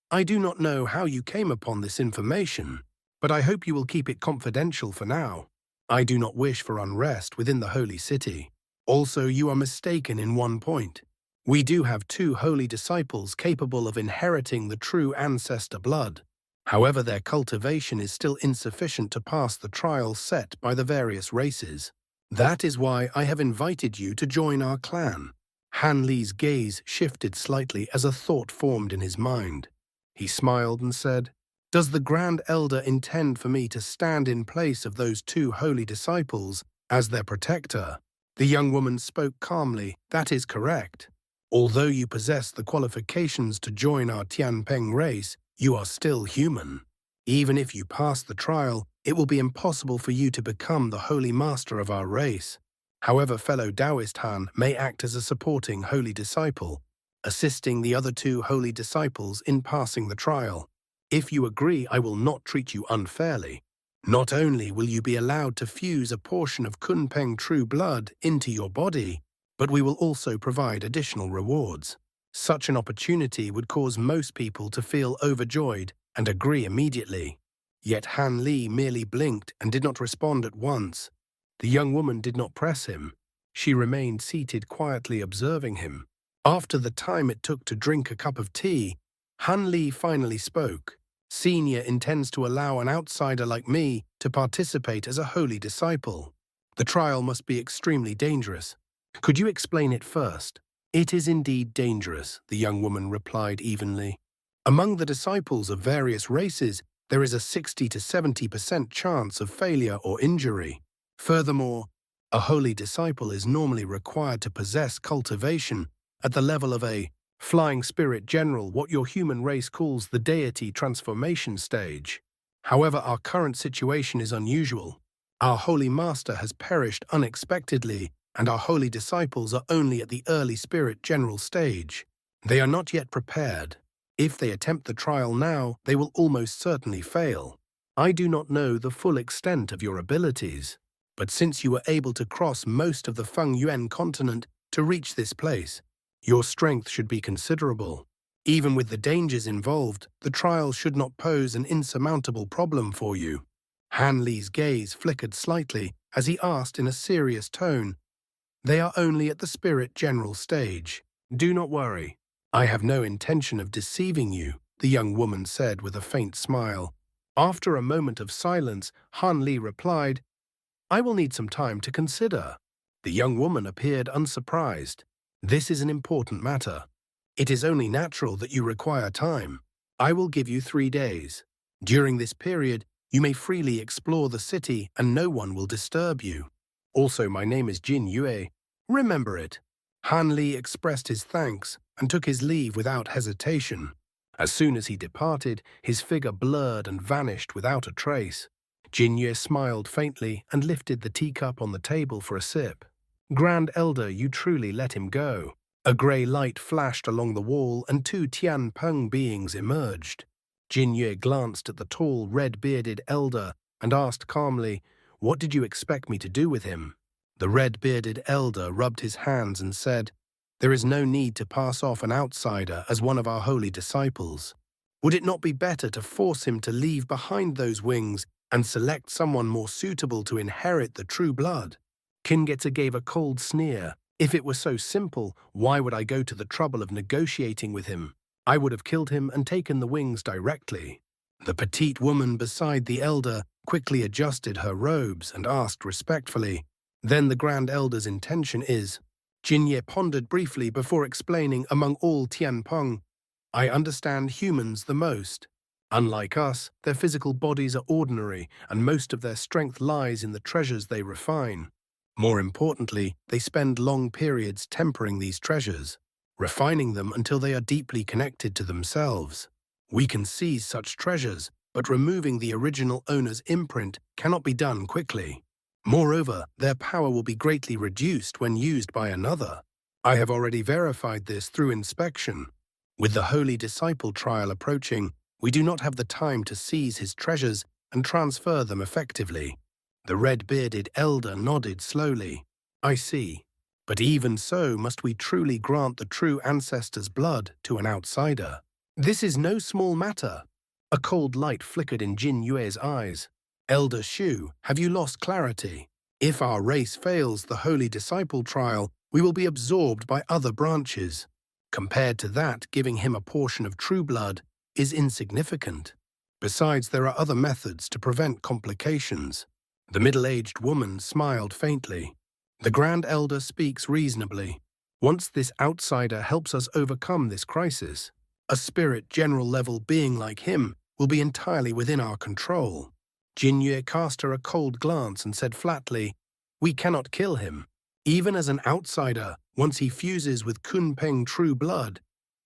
"I do not know how you came upon this information, but I hope you will keep it confidential for now. I do not wish for unrest within the holy city. Also, you are mistaken in one point. We do have 2 holy disciples capable of inheriting the true ancestor blood. However, their cultivation is still insufficient to pass the trial set by the various races. That is why I have invited you to join our clan." Han Li's gaze shifted slightly as a thought formed in his mind. He smiled and said, "Does the Grand Elder intend for me to stand in place of those 2 holy disciples as their protector?" The young woman spoke calmly. "That is correct. Although you possess the qualifications to join our Tian Peng race, you are still human. Even if you pass the trial, it will be impossible for you to become the holy master of our race. However, fellow Taoist Han may act as a supporting holy disciple, assisting the other 2 holy disciples in passing the trial. If you agree, I will not treat you unfairly. Not only will you be allowed to fuse a portion of Kunpeng true blood into your body, but we will also provide additional rewards. Such an opportunity would cause most people to feel overjoyed and agree immediately. Yet Han Li merely blinked and did not respond at once. The young woman did not press him. She remained seated quietly observing him. After the time it took to drink a cup of tea, Han Li finally spoke. "Senior intends to allow an outsider like me to participate as a holy disciple. The trial must be extremely dangerous. Could you explain it first?" "It is indeed dangerous," the young woman replied evenly. "Among the disciples of various races, there is a 60 to 70% chance of failure or injury. Furthermore, a holy disciple is normally required to possess cultivation at the level of a flying spirit general, what your human race calls the deity transformation stage. However, our current situation is unusual. Our holy master has perished unexpectedly, and our holy disciples are only at the early spirit general stage. They are not yet prepared. If they attempt the trial now, they will almost certainly fail. I do not know the full extent of your abilities, but since you were able to cross most of the Feng Yuan continent to reach this place, your strength should be considerable. Even with the dangers involved, the trial should not pose an insurmountable problem for you." Han Li's gaze flickered slightly as he asked in a serious tone, "They are only at the spirit general stage. Do not worry. I have no intention of deceiving you," the young woman said with a faint smile. After a moment of silence, Han Li replied, "I will need some time to consider." The young woman appeared unsurprised. "This is an important matter. It is only natural that you require time. I will give you 3 days. During this period, you may freely explore the city and no one will disturb you. Also, my name is Jin Yue. Remember it." Han Li expressed his thanks and took his leave without hesitation. As soon as he departed, his figure blurred and vanished without a trace. Jin Yue smiled faintly and lifted the teacup on the table for a sip. "Grand Elder, you truly let him go." A grey light flashed along the wall and 2 Tian Peng beings emerged. Jin Yue glanced at the tall, red-bearded elder and asked calmly, "What did you expect me to do with him?" The red-bearded elder rubbed his hands and said, "There is no need to pass off an outsider as one of our holy disciples. Would it not be better to force him to leave behind those wings and select someone more suitable to inherit the true blood?" Kingetsu gave a cold sneer. "If it were so simple, why would I go to the trouble of negotiating with him? I would have killed him and taken the wings directly." The petite woman beside the elder quickly adjusted her robes and asked respectfully, "Then the Grand Elder's intention is?" Jinye pondered briefly before explaining, "Among all Tian Peng, I understand humans the most. Unlike us, their physical bodies are ordinary, and most of their strength lies in the treasures they refine. More importantly, they spend long periods tempering these treasures. refining them until they are deeply connected to themselves. We can seize such treasures, but removing the original owner's imprint cannot be done quickly. Moreover, their power will be greatly reduced when used by another. I have already verified this through inspection. With the Holy Disciple trial approaching, we do not have the time to seize his treasures and transfer them effectively. The red-bearded elder nodded slowly. I see. But even so must we truly grant the true ancestor's blood to an outsider. This is no small matter. A cold light flickered in Jin Yue's eyes. Elder Shu, have you lost clarity? If our race fails the Holy Disciple trial, we will be absorbed by other branches. Compared to that, giving him a portion of true blood is insignificant. Besides, there are other methods to prevent complications. The middle-aged woman smiled faintly. The Grand Elder speaks reasonably. Once this outsider helps us overcome this crisis, a spirit general-level being like him will be entirely within our control. Jin Yue cast her a cold glance and said flatly, "We cannot kill him. Even as an outsider, once he fuses with Kun Peng true blood,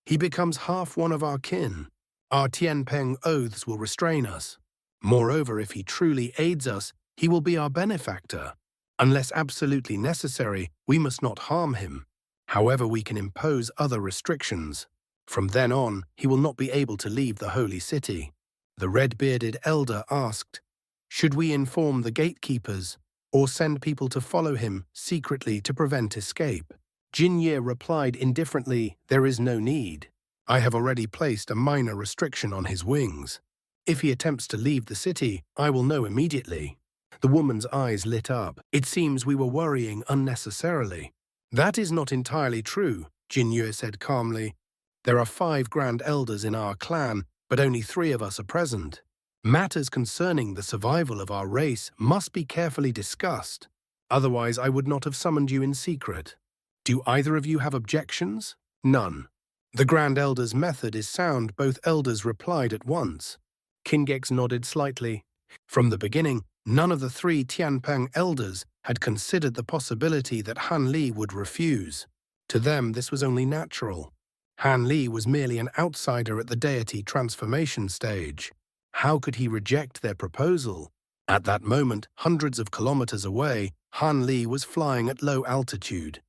he becomes half one of our kin. Our Tian Peng oaths will restrain us. Moreover, if he truly aids us, he will be our benefactor. Unless absolutely necessary, we must not harm him. However, we can impose other restrictions. From then on, he will not be able to leave the holy city." The red-bearded elder asked, "Should we inform the gatekeepers, or send people to follow him secretly to prevent escape?" Jin Ye replied indifferently, "There is no need. I have already placed a minor restriction on his wings. If he attempts to leave the city, I will know immediately." The woman's eyes lit up. "It seems we were worrying unnecessarily." "That is not entirely true," Jin Yue said calmly. "There are 5 Grand Elders in our clan, but only 3 of us are present. Matters concerning the survival of our race must be carefully discussed. Otherwise, I would not have summoned you in secret. Do either of you have objections?" "None." "The Grand Elder's method is sound," both elders replied at once. Kingex nodded slightly. From the beginning, none of the 3 Tian Peng elders had considered the possibility that Han Li would refuse. To them, this was only natural. Han Li was merely an outsider at the deity transformation stage. How could he reject their proposal? At that moment, hundreds of kilometers away, Han Li was flying at low altitude.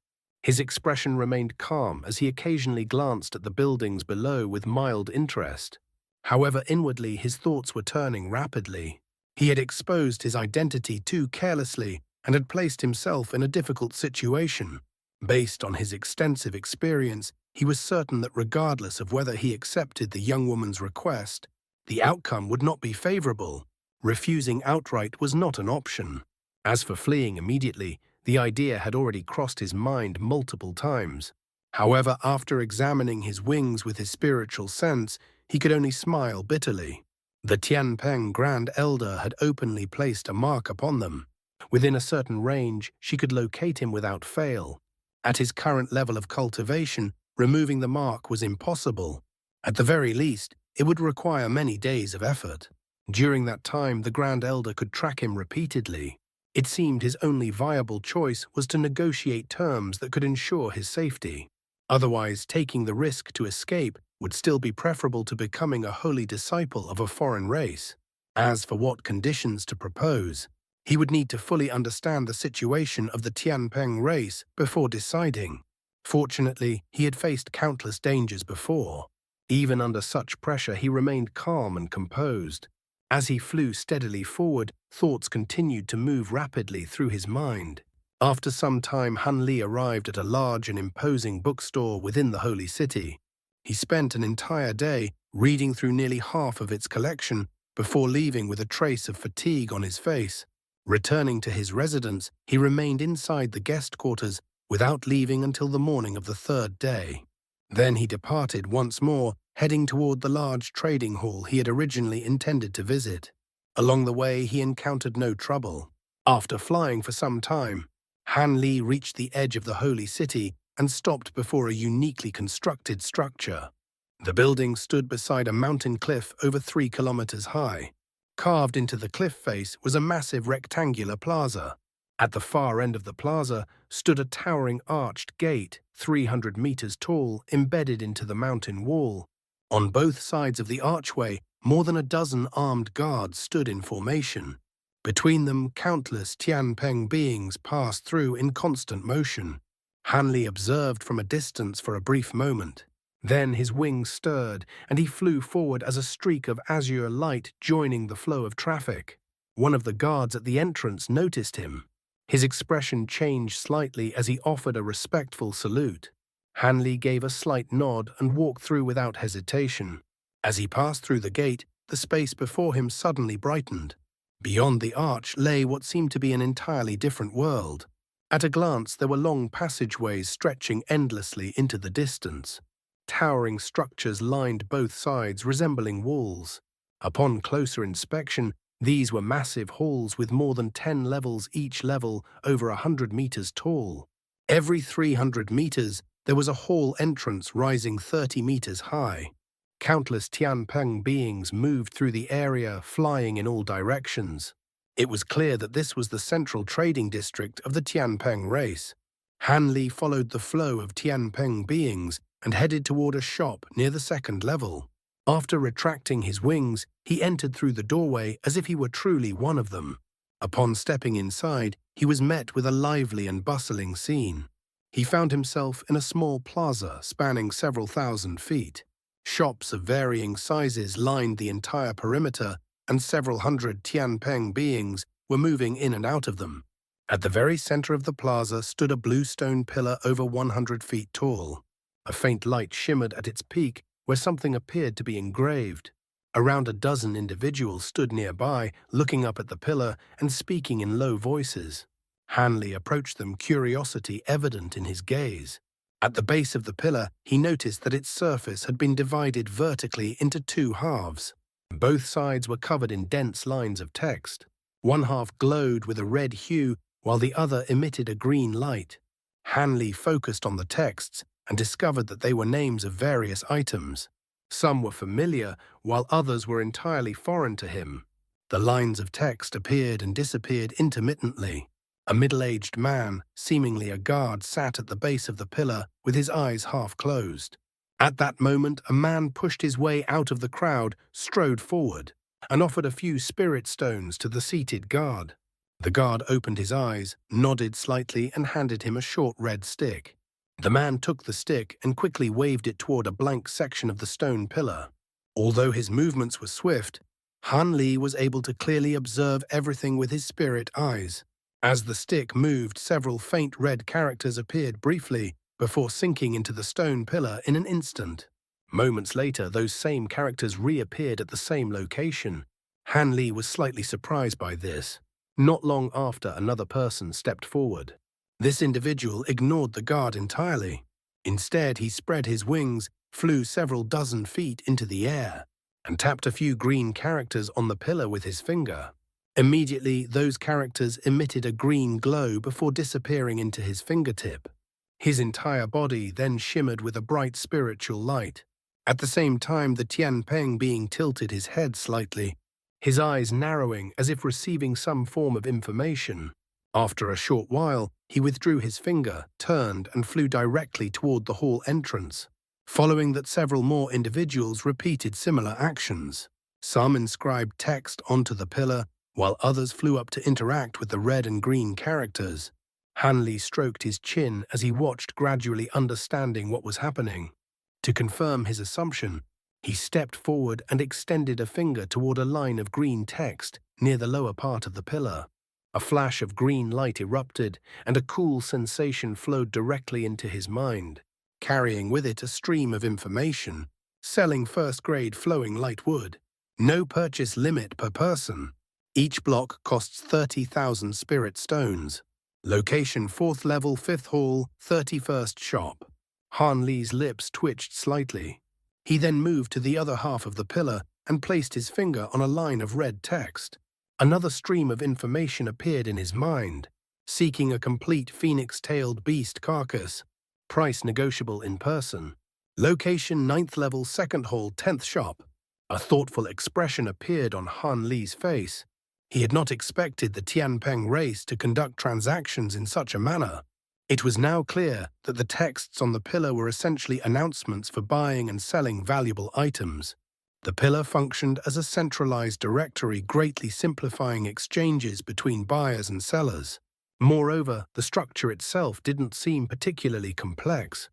His expression remained calm as he occasionally glanced at the buildings below with mild interest. However, inwardly his thoughts were turning rapidly. He had exposed his identity too carelessly and had placed himself in a difficult situation. Based on his extensive experience, he was certain that regardless of whether he accepted the young woman's request, the outcome would not be favorable. Refusing outright was not an option. As for fleeing immediately, the idea had already crossed his mind multiple times. However, after examining his wings with his spiritual sense, he could only smile bitterly. The Tian Peng Grand Elder had openly placed a mark upon them. Within a certain range, she could locate him without fail. At his current level of cultivation, removing the mark was impossible. At the very least, it would require many days of effort. During that time, the Grand Elder could track him repeatedly. It seemed his only viable choice was to negotiate terms that could ensure his safety. Otherwise, taking the risk to escape would still be preferable to becoming a holy disciple of a foreign race. As for what conditions to propose, he would need to fully understand the situation of the Tian Peng race before deciding. Fortunately, he had faced countless dangers before. Even under such pressure, he remained calm and composed. As he flew steadily forward, thoughts continued to move rapidly through his mind. After some time, Han Li arrived at a large and imposing bookstore within the holy city. He spent an entire day reading through nearly half of its collection before leaving with a trace of fatigue on his face. Returning to his residence, he remained inside the guest quarters without leaving until the morning of the 3rd day. Then he departed once more, heading toward the large trading hall he had originally intended to visit. Along the way, he encountered no trouble. After flying for some time, Han Li reached the edge of the holy city and stopped before a uniquely constructed structure. The building stood beside a mountain cliff over 3 kilometers high. Carved into the cliff face was a massive rectangular plaza. At the far end of the plaza stood a towering arched gate, 300 meters tall, embedded into the mountain wall. On both sides of the archway, more than a dozen armed guards stood in formation. Between them, countless Tian Peng beings passed through in constant motion. Hanli observed from a distance for a brief moment. Then his wings stirred, and he flew forward as a streak of azure light joining the flow of traffic. One of the guards at the entrance noticed him. His expression changed slightly as he offered a respectful salute. Hanli gave a slight nod and walked through without hesitation. As he passed through the gate, the space before him suddenly brightened. Beyond the arch lay what seemed to be an entirely different world. At a glance, there were long passageways stretching endlessly into the distance. Towering structures lined both sides, resembling walls. Upon closer inspection, these were massive halls with more than 10 levels, each level over 100 meters tall. Every 300 meters, there was a hall entrance rising 30 meters high. Countless Tian Peng beings moved through the area, flying in all directions. It was clear that this was the central trading district of the Tian Peng race. Hanli followed the flow of Tian Peng beings and headed toward a shop near the second level. After retracting his wings, he entered through the doorway as if he were truly one of them. Upon stepping inside, he was met with a lively and bustling scene. He found himself in a small plaza spanning several thousand feet. Shops of varying sizes lined the entire perimeter, and several hundred Tian Peng beings were moving in and out of them. At the very center of the plaza stood a blue stone pillar over 100 feet tall. A faint light shimmered at its peak, where something appeared to be engraved. Around a dozen individuals stood nearby, looking up at the pillar and speaking in low voices. Hanli approached them, curiosity evident in his gaze. At the base of the pillar, he noticed that its surface had been divided vertically into two halves. Both sides were covered in dense lines of text. One half glowed with a red hue, while the other emitted a green light. Hanli focused on the texts and discovered that they were names of various items. Some were familiar, while others were entirely foreign to him. The lines of text appeared and disappeared intermittently. A middle-aged man, seemingly a guard, sat at the base of the pillar with his eyes half closed. At that moment, a man pushed his way out of the crowd, strode forward, and offered a few spirit stones to the seated guard. The guard opened his eyes, nodded slightly, and handed him a short red stick. The man took the stick and quickly waved it toward a blank section of the stone pillar. Although his movements were swift, Hanli was able to clearly observe everything with his spirit eyes. As the stick moved, several faint red characters appeared briefly before sinking into the stone pillar in an instant. Moments later, those same characters reappeared at the same location. Hanli was slightly surprised by this. Not long after, another person stepped forward. This individual ignored the guard entirely. Instead, he spread his wings, flew several dozen feet into the air, and tapped a few green characters on the pillar with his finger. Immediately, those characters emitted a green glow before disappearing into his fingertip. His entire body then shimmered with a bright spiritual light. At the same time, the Tian Peng being tilted his head slightly, his eyes narrowing as if receiving some form of information. After a short while, he withdrew his finger, turned, and flew directly toward the hall entrance. Following that, several more individuals repeated similar actions. Some inscribed text onto the pillar, while others flew up to interact with the red and green characters. Hanli stroked his chin as he watched, gradually understanding what was happening. To confirm his assumption, he stepped forward and extended a finger toward a line of green text near the lower part of the pillar. A flash of green light erupted, and a cool sensation flowed directly into his mind, carrying with it a stream of information. Selling first-grade flowing light wood. No purchase limit per person. Each block costs 30,000 spirit stones. Location 4th level, 5th hall, 31st shop. Hanli's lips twitched slightly. He then moved to the other half of the pillar and placed his finger on a line of red text. Another stream of information appeared in his mind. Seeking a complete phoenix-tailed beast carcass. Price negotiable in person. Location 9th level, 2nd hall, 10th shop. A thoughtful expression appeared on Hanli's face. He had not expected the Tian Peng race to conduct transactions in such a manner. It was now clear that the texts on the pillar were essentially announcements for buying and selling valuable items. The pillar functioned as a centralized directory, greatly simplifying exchanges between buyers and sellers. Moreover, the structure itself didn't seem particularly complex.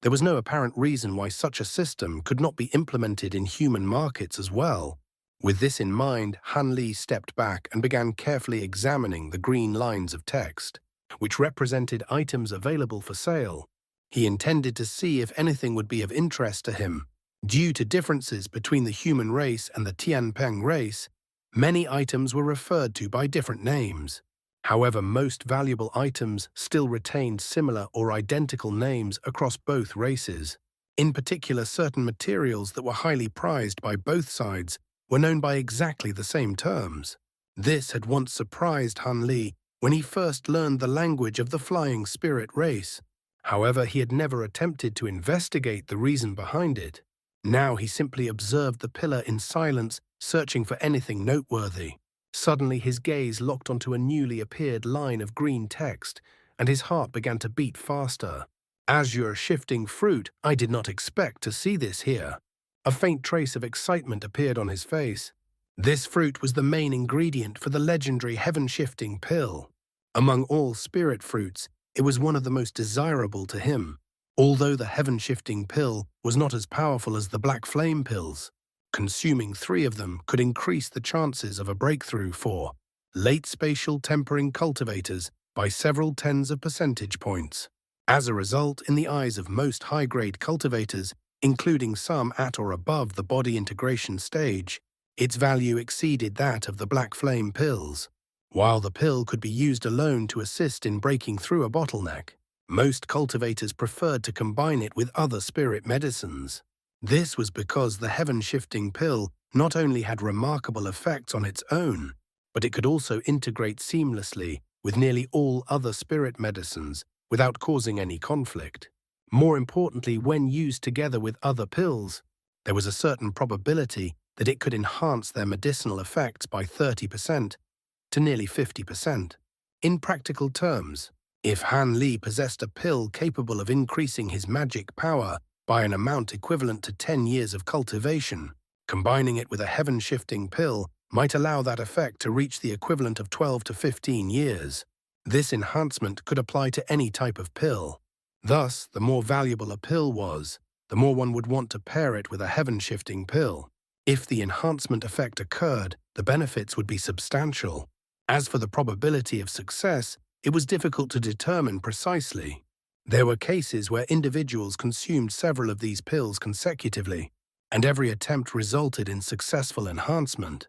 There was no apparent reason why such a system could not be implemented in human markets as well. With this in mind, Han Li stepped back and began carefully examining the green lines of text, which represented items available for sale. He intended to see if anything would be of interest to him. Due to differences between the human race and the Tian Peng race, many items were referred to by different names. However, most valuable items still retained similar or identical names across both races. In particular, certain materials that were highly prized by both sides were known by exactly the same terms. This had once surprised Han Li when he first learned the language of the flying spirit race. However, he had never attempted to investigate the reason behind it. Now he simply observed the pillar in silence, searching for anything noteworthy. Suddenly his gaze locked onto a newly appeared line of green text, and his heart began to beat faster. Azure shifting fruit, I did not expect to see this here. A faint trace of excitement appeared on his face. This fruit was the main ingredient for the legendary heaven-shifting pill. Among all spirit fruits, it was one of the most desirable to him. Although the heaven-shifting pill was not as powerful as the black flame pills, consuming 3 of them could increase the chances of a breakthrough for late spatial tempering cultivators by several tens of percentage points. As a result, in the eyes of most high-grade cultivators, including some at or above the body integration stage, its value exceeded that of the black flame pills. While the pill could be used alone to assist in breaking through a bottleneck, most cultivators preferred to combine it with other spirit medicines. This was because the heaven-shifting pill not only had remarkable effects on its own, but it could also integrate seamlessly with nearly all other spirit medicines without causing any conflict. More importantly, when used together with other pills, there was a certain probability that it could enhance their medicinal effects by 30% to nearly 50%. In practical terms, if Han Li possessed a pill capable of increasing his magic power by an amount equivalent to 10 years of cultivation, combining it with a heaven-shifting pill might allow that effect to reach the equivalent of 12 to 15 years. This enhancement could apply to any type of pill. Thus, the more valuable a pill was, the more one would want to pair it with a heaven-shifting pill. If the enhancement effect occurred, the benefits would be substantial. As for the probability of success, it was difficult to determine precisely. There were cases where individuals consumed several of these pills consecutively, and every attempt resulted in successful enhancement.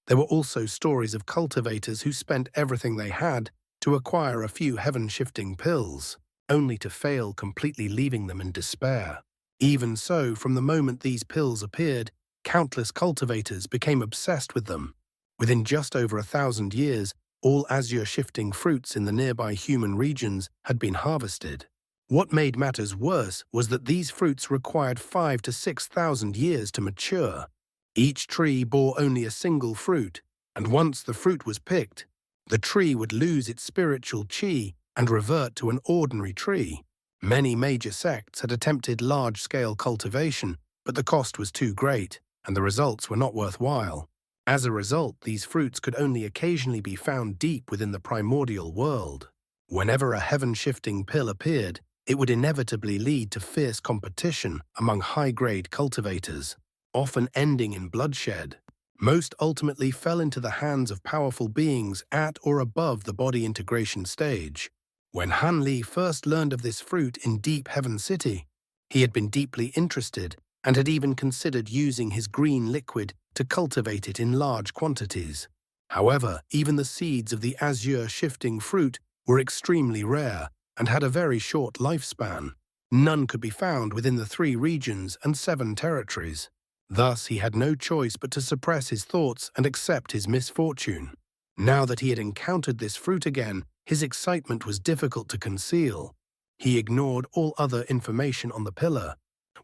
There were also stories of cultivators who spent everything they had to acquire a few heaven-shifting pills, only to fail completely, leaving them in despair. Even so, from the moment these pills appeared, countless cultivators became obsessed with them. Within just over 1,000 years, all azure-shifting fruits in the nearby human regions had been harvested. What made matters worse was that these fruits required 5,000 to 6,000 years to mature. Each tree bore only a single fruit, and once the fruit was picked, the tree would lose its spiritual chi and revert to an ordinary tree. Many major sects had attempted large-scale cultivation, but the cost was too great, and the results were not worthwhile. As a result, these fruits could only occasionally be found deep within the primordial world. Whenever a heaven-shifting pill appeared, it would inevitably lead to fierce competition among high-grade cultivators, often ending in bloodshed. Most ultimately fell into the hands of powerful beings at or above the body integration stage. When Han Li first learned of this fruit in Deep Heaven City, he had been deeply interested and had even considered using his green liquid to cultivate it in large quantities. However, even the seeds of the azure-shifting fruit were extremely rare and had a very short lifespan. None could be found within the 3 regions and 7 territories. Thus, he had no choice but to suppress his thoughts and accept his misfortune. Now that he had encountered this fruit again, his excitement was difficult to conceal. He ignored all other information on the pillar.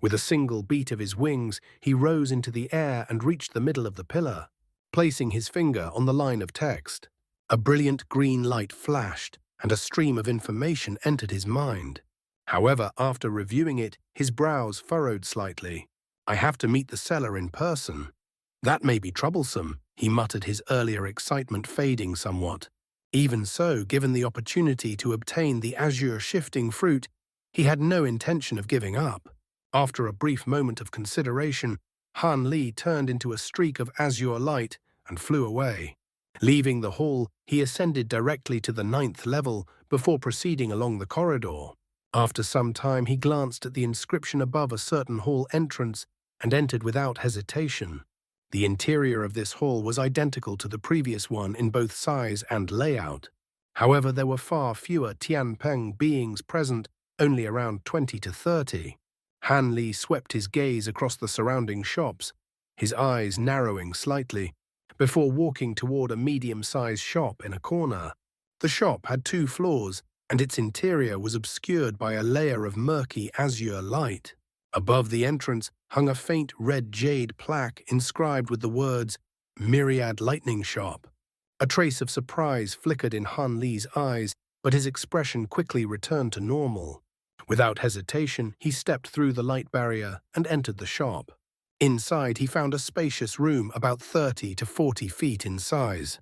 With a single beat of his wings, he rose into the air and reached the middle of the pillar. placing his finger on the line of text. A brilliant green light flashed, and a stream of information entered his mind. However, after reviewing it, his brows furrowed slightly. I have to meet the seller in person. That may be troublesome, he muttered, his earlier excitement fading somewhat. Even so, given the opportunity to obtain the azure shifting fruit, he had no intention of giving up. After a brief moment of consideration, Han Li turned into a streak of azure light and flew away. Leaving the hall, he ascended directly to the 9th level before proceeding along the corridor. After some time, he glanced at the inscription above a certain hall entrance and entered without hesitation. The interior of this hall was identical to the previous one in both size and layout. However, there were far fewer Tian Peng beings present, only around 20 to 30. Han Li swept his gaze across the surrounding shops, his eyes narrowing slightly, before walking toward a medium-sized shop in a corner. The shop had 2 floors, and its interior was obscured by a layer of murky azure light. Above the entrance hung a faint red jade plaque inscribed with the words, "Myriad Lightning Shop." A trace of surprise flickered in Han Li's eyes, but his expression quickly returned to normal. Without hesitation, he stepped through the light barrier and entered the shop. Inside, he found a spacious room about 30 to 40 feet in size.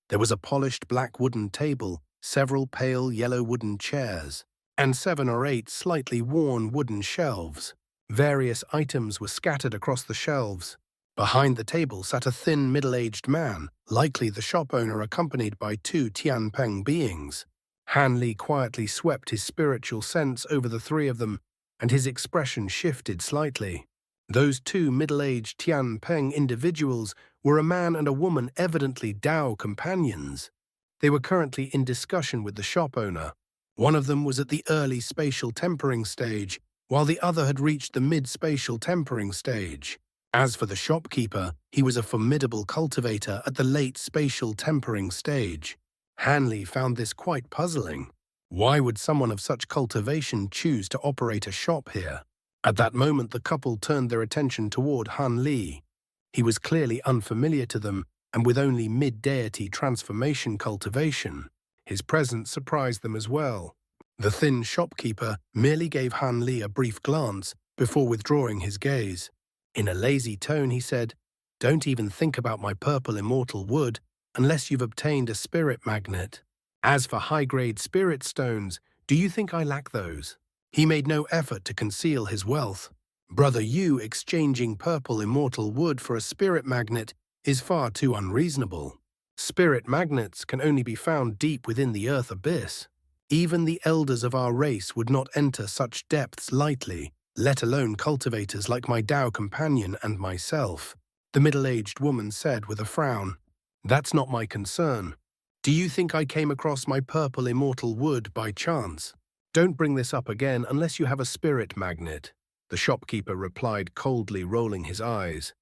There was a polished black wooden table, several pale yellow wooden chairs, and 7 or 8 slightly worn wooden shelves. Various items were scattered across the shelves. Behind the table sat a thin, middle-aged man, likely the shop owner, accompanied by 2 Tian Peng beings. Han Li quietly swept his spiritual sense over the 3 of them, and his expression shifted slightly. Those 2 middle-aged Tian Peng individuals were a man and a woman, evidently Dao companions. They were currently in discussion with the shop owner. One of them was at the early spatial tempering stage, while the other had reached the mid-spatial tempering stage. As for the shopkeeper, he was a formidable cultivator at the late spatial tempering stage. Han Li found this quite puzzling. Why would someone of such cultivation choose to operate a shop here? At that moment, the couple turned their attention toward Han Li. He was clearly unfamiliar to them, and with only mid-deity transformation cultivation. His presence surprised them as well. The thin shopkeeper merely gave Han Li a brief glance before withdrawing his gaze. In a lazy tone, he said, "Don't even think about my purple immortal wood unless you've obtained a spirit magnet. As for high-grade spirit stones, do you think I lack those?" He made no effort to conceal his wealth. "Brother, you exchanging purple immortal wood for a spirit magnet is far too unreasonable. Spirit magnets can only be found deep within the earth abyss. Even the elders of our race would not enter such depths lightly, let alone cultivators like my Dao companion and myself," the middle-aged woman said with a frown. "That's not my concern. Do you think I came across my purple immortal wood by chance? Don't bring this up again unless you have a spirit magnet," the shopkeeper replied coldly, rolling his eyes.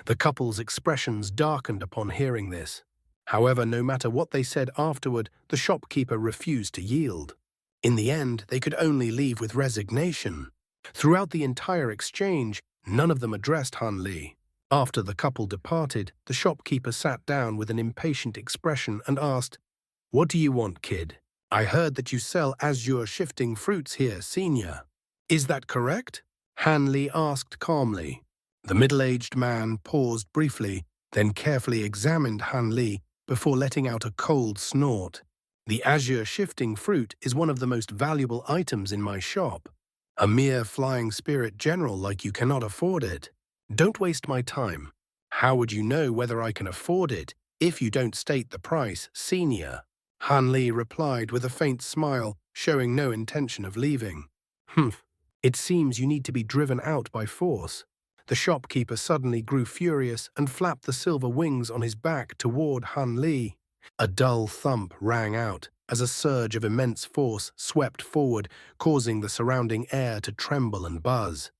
The couple's expressions darkened upon hearing this. However, no matter what they said afterward, the shopkeeper refused to yield. In the end, they could only leave with resignation. Throughout the entire exchange, none of them addressed Han Li. After the couple departed, the shopkeeper sat down with an impatient expression and asked, "What do you want, kid? I heard that you sell azure shifting fruits here, senior. Is that correct?" Han Li asked calmly. The middle-aged man paused briefly, then carefully examined Han Li before letting out a cold snort. "The azure shifting fruit is one of the most valuable items in my shop. A mere flying spirit general like you cannot afford it. Don't waste my time. How would you know whether I can afford it if you don't state the price, senior?" Han Li replied with a faint smile, showing no intention of leaving. "Humph. It seems you need to be driven out by force." The shopkeeper suddenly grew furious and flapped the silver wings on his back toward Han Li. A dull thump rang out as a surge of immense force swept forward, causing the surrounding air to tremble and buzz.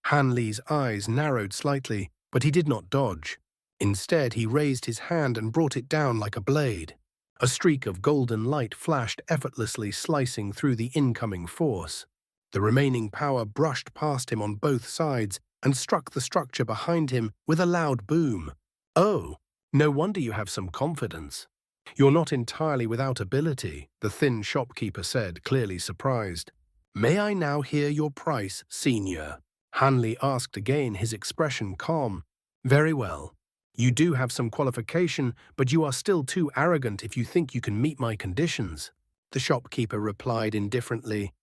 Han Li's eyes narrowed slightly, but he did not dodge. Instead, he raised his hand and brought it down like a blade. A streak of golden light flashed effortlessly, slicing through the incoming force. The remaining power brushed past him on both sides and struck the structure behind him with a loud boom. "Oh!" No wonder you have some confidence. You're not entirely without ability, the thin shopkeeper said, clearly surprised. May I now hear your price, senior? Hanli asked again, his expression calm. Very well. You do have some qualification, but you are still too arrogant if you think you can meet my conditions. The shopkeeper replied indifferently.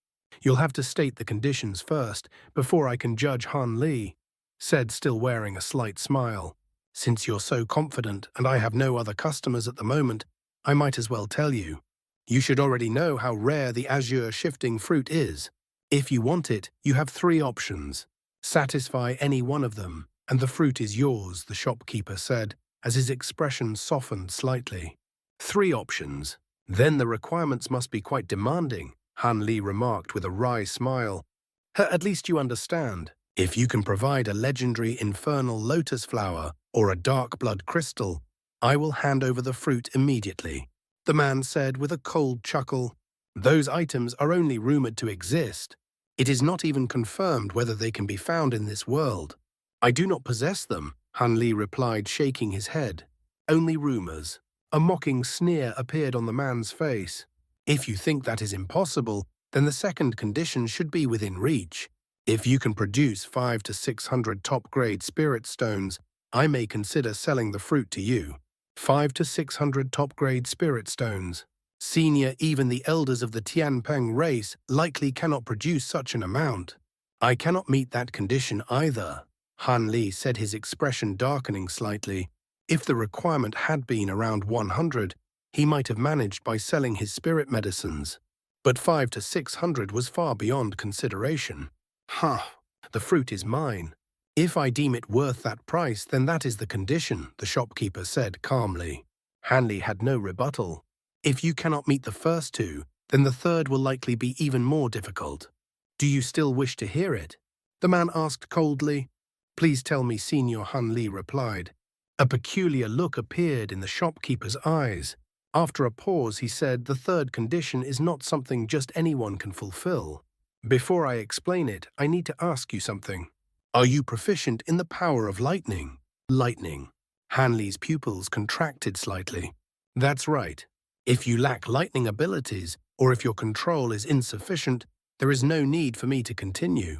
You'll have to state the conditions first, before I can judge Han Li, said, still wearing a slight smile. Since you're so confident and I have no other customers at the moment, I might as well tell you. You should already know how rare the azure shifting fruit is. If you want it, you have 3 options. Satisfy any one of them, and the fruit is yours, the shopkeeper said, as his expression softened slightly. 3 options. Then the requirements must be quite demanding, Han Li remarked with a wry smile. At least you understand. If you can provide a legendary infernal lotus flower or a dark blood crystal, I will hand over the fruit immediately, the man said with a cold chuckle. Those items are only rumored to exist. It is not even confirmed whether they can be found in this world. I do not possess them, Han Li replied, shaking his head. Only rumors. A mocking sneer appeared on the man's face. If you think that is impossible, then the second condition should be within reach. If you can produce 500 to 600 top-grade spirit stones, I may consider selling the fruit to you. 500 to 600 top-grade spirit stones. Senior, even the elders of the Tian Peng race likely cannot produce such an amount. I cannot meet that condition either, Han Li said, his expression darkening slightly. If the requirement had been around 100, he might have managed by selling his spirit medicines. But 500 to 600 was far beyond consideration. The fruit is mine. If I deem it worth that price, then that is the condition, the shopkeeper said calmly. Han Li had no rebuttal. If you cannot meet the first 2, then the third will likely be even more difficult. Do you still wish to hear it? The man asked coldly. Please tell me, Senior, Han Li replied. A peculiar look appeared in the shopkeeper's eyes. After a pause, he said, the third condition is not something just anyone can fulfill. Before I explain it, I need to ask you something. Are you proficient in the power of lightning? Lightning. Han Li's pupils contracted slightly. That's right. If you lack lightning abilities, or if your control is insufficient, there is no need for me to continue.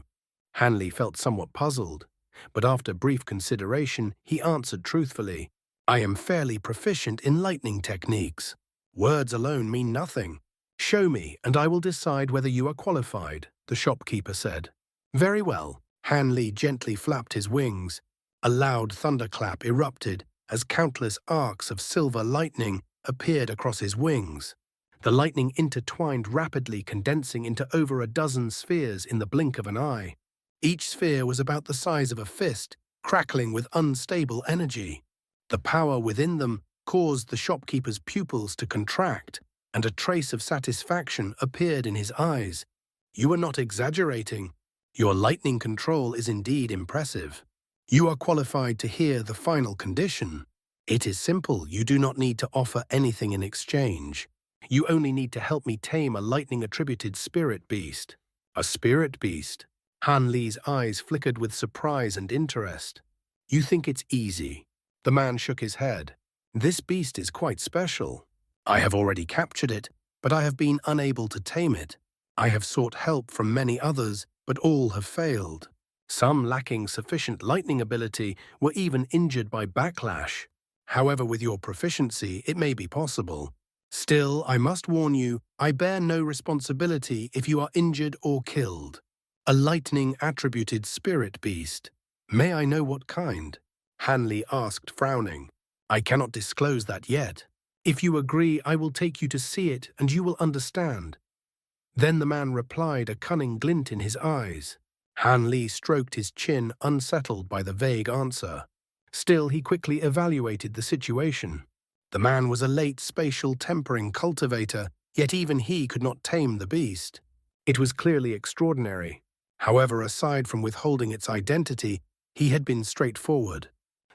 Han Li felt somewhat puzzled, but after brief consideration, he answered truthfully. I am fairly proficient in lightning techniques. Words alone mean nothing. Show me, and I will decide whether you are qualified, the shopkeeper said. Very well. Han Li gently flapped his wings. A loud thunderclap erupted as countless arcs of silver lightning appeared across his wings. The lightning intertwined rapidly, condensing into over a dozen spheres in the blink of an eye. Each sphere was about the size of a fist, crackling with unstable energy. The power within them caused the shopkeeper's pupils to contract, and a trace of satisfaction appeared in his eyes. You are not exaggerating. Your lightning control is indeed impressive. You are qualified to hear the final condition. It is simple. You do not need to offer anything in exchange. You only need to help me tame a lightning-attributed spirit beast. A spirit beast? Han Li's eyes flickered with surprise and interest. You think it's easy? The man shook his head. This beast is quite special. I have already captured it, but I have been unable to tame it. I have sought help from many others, but all have failed. Some lacking sufficient lightning ability were even injured by backlash. However, with your proficiency, it may be possible. Still, I must warn you, I bear no responsibility if you are injured or killed. A lightning-attributed spirit beast. May I know what kind? Han Li asked, frowning. I cannot disclose that yet. If you agree, I will take you to see it and you will understand. Then the man replied, a cunning glint in his eyes. Han Li stroked his chin, unsettled by the vague answer. Still, he quickly evaluated the situation. The man was a late spatial tempering cultivator, yet even he could not tame the beast. It was clearly extraordinary. However, aside from withholding its identity, he had been straightforward.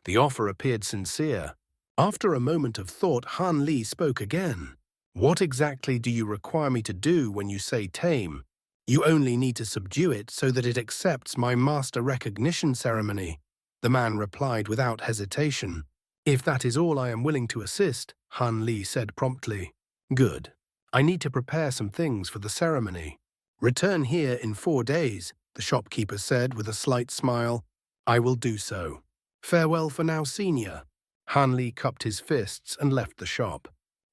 The offer appeared sincere. After a moment of thought, Han Li spoke again. What exactly do you require me to do when you say tame? You only need to subdue it so that it accepts my master recognition ceremony, the man replied without hesitation. If that is all, I am willing to assist, Han Li said promptly. Good. I need to prepare some things for the ceremony. Return here in 4 days, the shopkeeper said with a slight smile. I will do so. Farewell for now, senior. Han Li cupped his fists and left the shop.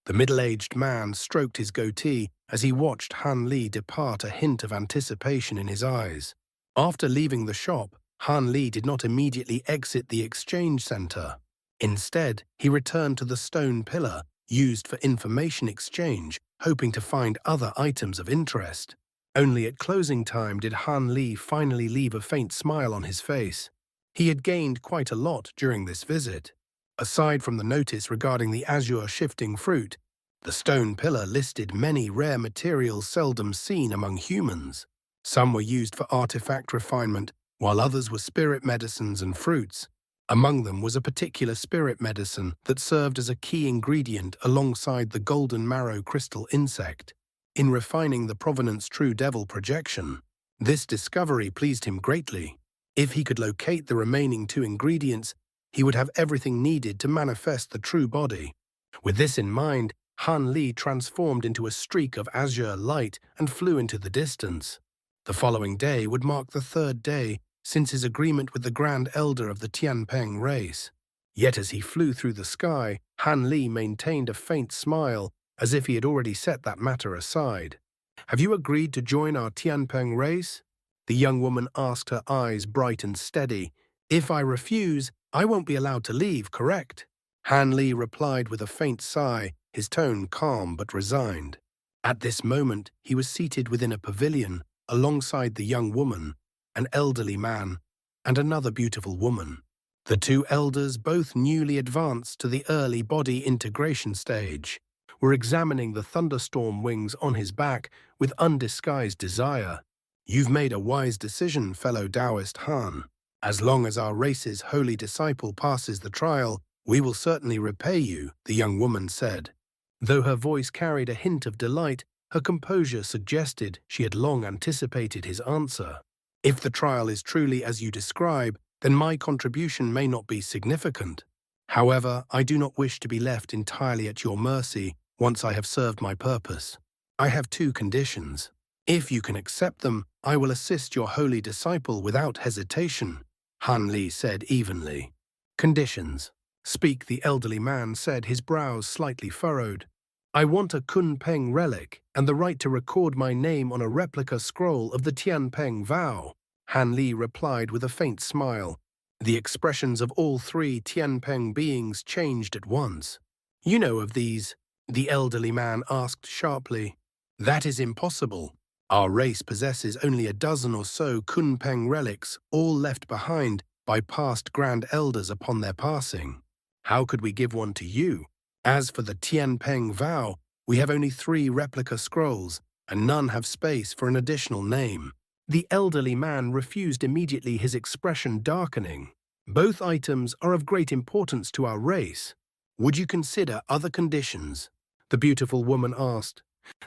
The middle-aged man stroked his goatee as he watched Han Li depart, a hint of anticipation in his eyes. After leaving the shop, Han Li did not immediately exit the exchange center. Instead, he returned to the stone pillar used for information exchange, hoping to find other items of interest. Only at closing time did Han Li finally leave a faint smile on his face. He had gained quite a lot during this visit. Aside from the notice regarding the azure shifting fruit, the stone pillar listed many rare materials seldom seen among humans. Some were used for artifact refinement, while others were spirit medicines and fruits. Among them was a particular spirit medicine that served as a key ingredient alongside the golden marrow crystal insect. In refining the provenance true devil projection, this discovery pleased him greatly. If he could locate the remaining 2 ingredients, he would have everything needed to manifest the true body. With this in mind, Han Li transformed into a streak of azure light and flew into the distance. The following day would mark the 3rd day since his agreement with the Grand Elder of the Tian Peng race. Yet as he flew through the sky, Han Li maintained a faint smile, as if he had already set that matter aside. Have you agreed to join our Tian Peng race? The young woman asked, her eyes bright and steady. If I refuse, I won't be allowed to leave, correct? Han Li replied with a faint sigh, his tone calm but resigned. At this moment, he was seated within a pavilion, alongside the young woman, an elderly man, and another beautiful woman. The 2 elders, both newly advanced to the early body integration stage, were examining the thunderstorm wings on his back with undisguised desire. You've made a wise decision, fellow Taoist Han. As long as our race's holy disciple passes the trial, we will certainly repay you, the young woman said. Though her voice carried a hint of delight, her composure suggested she had long anticipated his answer. If the trial is truly as you describe, then my contribution may not be significant. However, I do not wish to be left entirely at your mercy once I have served my purpose. I have 2 conditions. If you can accept them, I will assist your holy disciple without hesitation, Han Li said evenly. Conditions. Speak, the elderly man said, his brows slightly furrowed. I want a Kun Peng relic and the right to record my name on a replica scroll of the Tian Peng vow, Han Li replied with a faint smile. The expressions of all 3 Tian Peng beings changed at once. You know of these? The elderly man asked sharply. That is impossible. Our race possesses only a dozen or so Kun Peng relics, all left behind by past Grand Elders upon their passing. How could we give one to you? As for the Tian Peng vow, we have only 3 replica scrolls, and none have space for an additional name. The elderly man refused immediately, his expression darkening. Both items are of great importance to our race. Would you consider other conditions? The beautiful woman asked.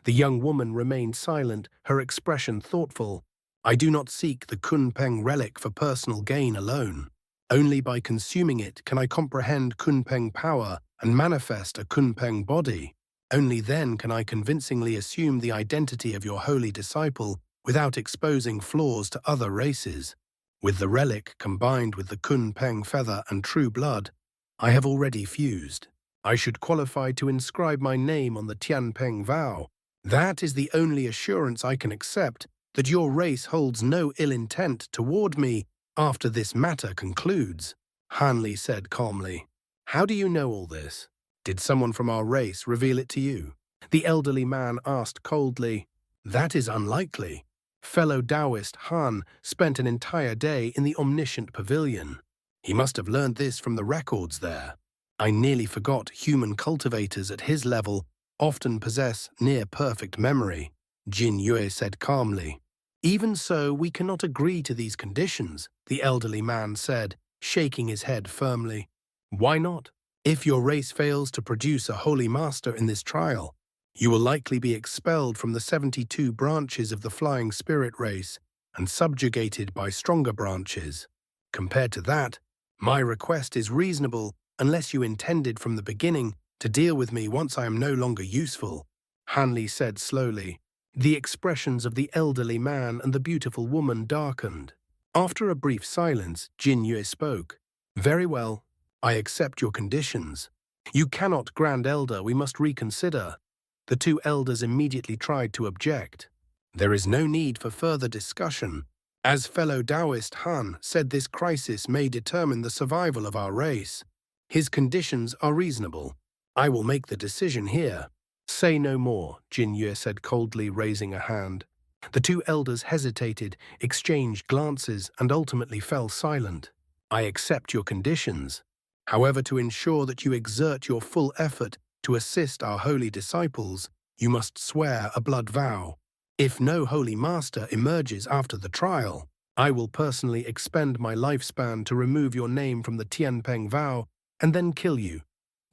The young woman remained silent, her expression thoughtful. I do not seek the Kun Peng relic for personal gain alone. Only by consuming it can I comprehend Kun Peng power and manifest a Kun Peng body. Only then can I convincingly assume the identity of your holy disciple without exposing flaws to other races. With the relic combined with the Kun Peng feather and true blood, I have already fused. I should qualify to inscribe my name on the Tian Peng vow. That is the only assurance I can accept that your race holds no ill intent toward me after this matter concludes, Han Li said calmly. How do you know all this? Did someone from our race reveal it to you? The elderly man asked coldly. That is unlikely. Fellow Taoist Han spent an entire day in the omniscient pavilion. He must have learned this from the records there. I nearly forgot human cultivators at his level often possess near-perfect memory, Jin Yue said calmly. Even so, we cannot agree to these conditions, the elderly man said, shaking his head firmly. Why not? If your race fails to produce a holy master in this trial, you will likely be expelled from the 72 branches of the flying spirit race and subjugated by stronger branches. Compared to that, my request is reasonable unless you intended from the beginning to deal with me once I am no longer useful," Han Li said slowly. The expressions of the elderly man and the beautiful woman darkened. After a brief silence, Jin Yue spoke. "Very well. I accept your conditions. You cannot, Grand Elder, we must reconsider." The two elders immediately tried to object. "There is no need for further discussion. As fellow Taoist Han said, this crisis may determine the survival of our race. His conditions are reasonable. I will make the decision here." "Say no more," Jin Yue said coldly, raising a hand. The two elders hesitated, exchanged glances, and ultimately fell silent. "I accept your conditions. However, to ensure that you exert your full effort to assist our holy disciples, you must swear a blood vow. If no holy master emerges after the trial, I will personally expend my lifespan to remove your name from the Tian Peng vow and then kill you,"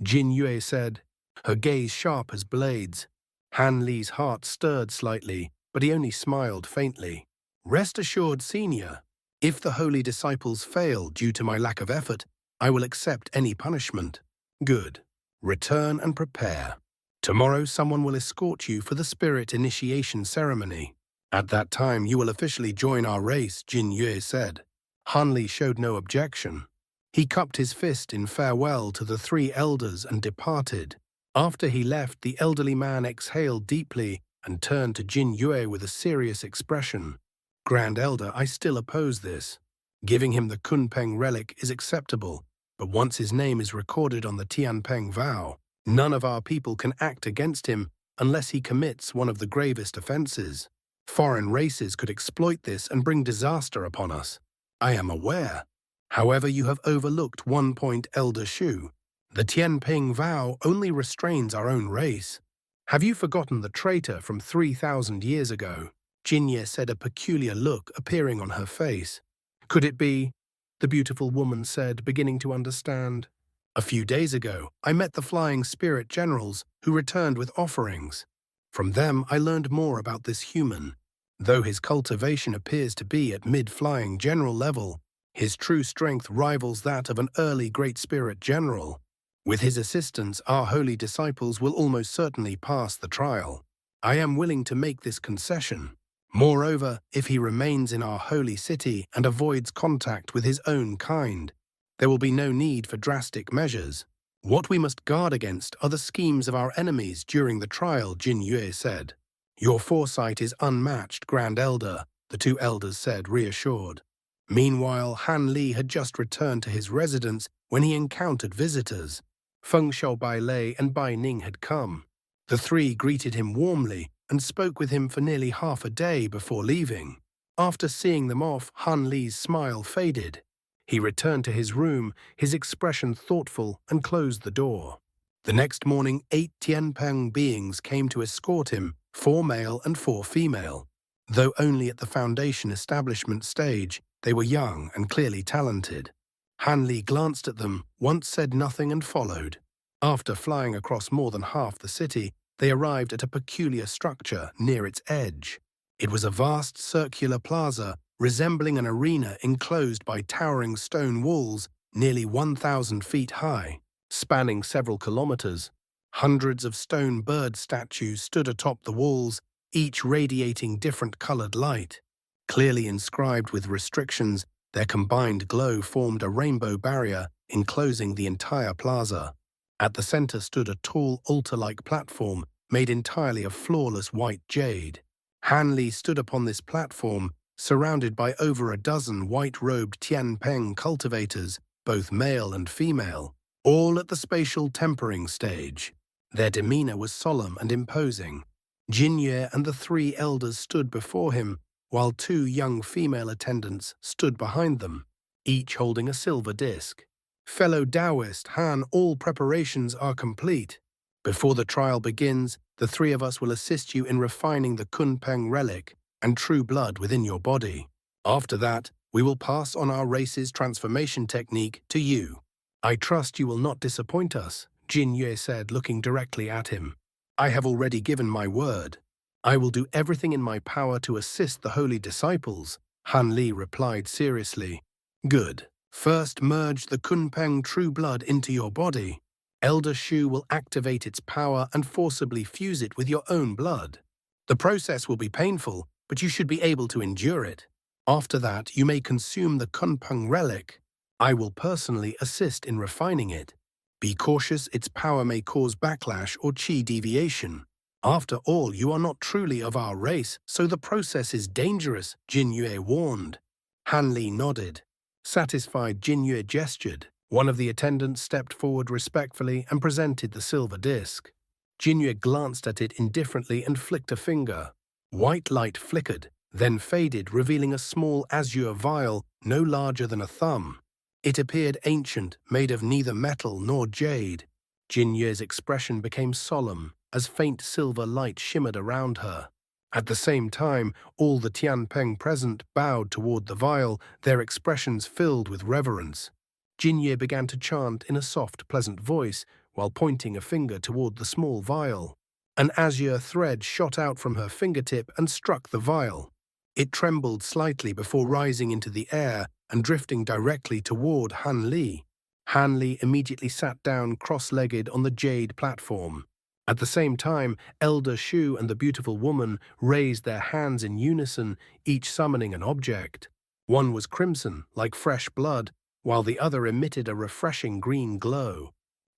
Jin Yue said, her gaze sharp as blades. Han Li's heart stirred slightly, but he only smiled faintly. "Rest assured, Senior, if the holy disciples fail due to my lack of effort, I will accept any punishment." "Good. Return and prepare. Tomorrow someone will escort you for the spirit initiation ceremony. At that time you will officially join our race," Jin Yue said. Han Li showed no objection. He cupped his fist in farewell to the three elders and departed. After he left, the elderly man exhaled deeply and turned to Jin Yue with a serious expression. "Grand Elder, I still oppose this. Giving him the Kunpeng relic is acceptable, but once his name is recorded on the Tianpeng vow, none of our people can act against him unless he commits one of the gravest offenses. Foreign races could exploit this and bring disaster upon us. I am aware. However, you have overlooked one point, Elder Shu. The Tianping vow only restrains our own race. Have you forgotten the traitor from 3,000 years ago?" Jinya said, a peculiar look appearing on her face. "Could it be?" the beautiful woman said, beginning to understand. "A few days ago, I met the flying spirit generals who returned with offerings. From them, I learned more about this human. Though his cultivation appears to be at mid-flying general level, his true strength rivals that of an early great spirit general. With his assistance, our holy disciples will almost certainly pass the trial. I am willing to make this concession. Moreover, if he remains in our holy city and avoids contact with his own kind, there will be no need for drastic measures. What we must guard against are the schemes of our enemies during the trial," Jin Yue said. "Your foresight is unmatched, Grand Elder," the two elders said, reassured. Meanwhile, Han Li had just returned to his residence when he encountered visitors. Feng Xiaobailei and Bai Ning had come. The three greeted him warmly and spoke with him for nearly half a day before leaving. After seeing them off, Han Li's smile faded. He returned to his room, his expression thoughtful, and closed the door. The next morning, 8 Tian Peng beings came to escort him, 4 male and 4 female. Though only at the foundation establishment stage, they were young and clearly talented. Han Li glanced at them, once said nothing, and followed. After flying across more than half the city, they arrived at a peculiar structure near its edge. It was a vast circular plaza resembling an arena enclosed by towering stone walls nearly 1,000 feet high. Spanning several kilometers, hundreds of stone bird statues stood atop the walls, each radiating different colored light. Clearly inscribed with restrictions, their combined glow formed a rainbow barrier enclosing the entire plaza. At the center stood a tall altar-like platform made entirely of flawless white jade. Han Li stood upon this platform, surrounded by over a dozen white-robed Tian Peng cultivators, both male and female, all at the spatial tempering stage. Their demeanor was solemn and imposing. Jin Yue and the 3 elders stood before him, while 2 young female attendants stood behind them, each holding a silver disc. "Fellow Taoist Han, all preparations are complete. Before the trial begins, the 3 of us will assist you in refining the Kunpeng relic and true blood within your body. After that, we will pass on our race's transformation technique to you. I trust you will not disappoint us," Jin Yue said, looking directly at him. "I have already given my word. I will do everything in my power to assist the holy disciples," Han Li replied seriously. "Good. First, merge the Kunpeng true blood into your body. Elder Shu will activate its power and forcibly fuse it with your own blood. The process will be painful, but you should be able to endure it. After that, you may consume the Kunpeng relic. I will personally assist in refining it. Be cautious, its power may cause backlash or chi deviation. After all, you are not truly of our race, so the process is dangerous, Jin Yue warned. Han Li nodded. Satisfied, Jin Yue gestured. One of the attendants stepped forward respectfully and presented the silver disc. Jin Yue glanced at it indifferently and flicked a finger. White light flickered, then faded, revealing a small azure vial no larger than a thumb. It appeared ancient, made of neither metal nor jade. Jin Yue's expression became solemn as faint silver light shimmered around her. At the same time, all the Tian Peng present bowed toward the vial, their expressions filled with reverence. Jin Yue began to chant in a soft, pleasant voice while pointing a finger toward the small vial. An azure thread shot out from her fingertip and struck the vial. It trembled slightly before rising into the air and drifting directly toward Han Li. Han Li immediately sat down cross-legged on the jade platform. At the same time, Elder Shu and the beautiful woman raised their hands in unison, each summoning an object. One was crimson, like fresh blood, while the other emitted a refreshing green glow.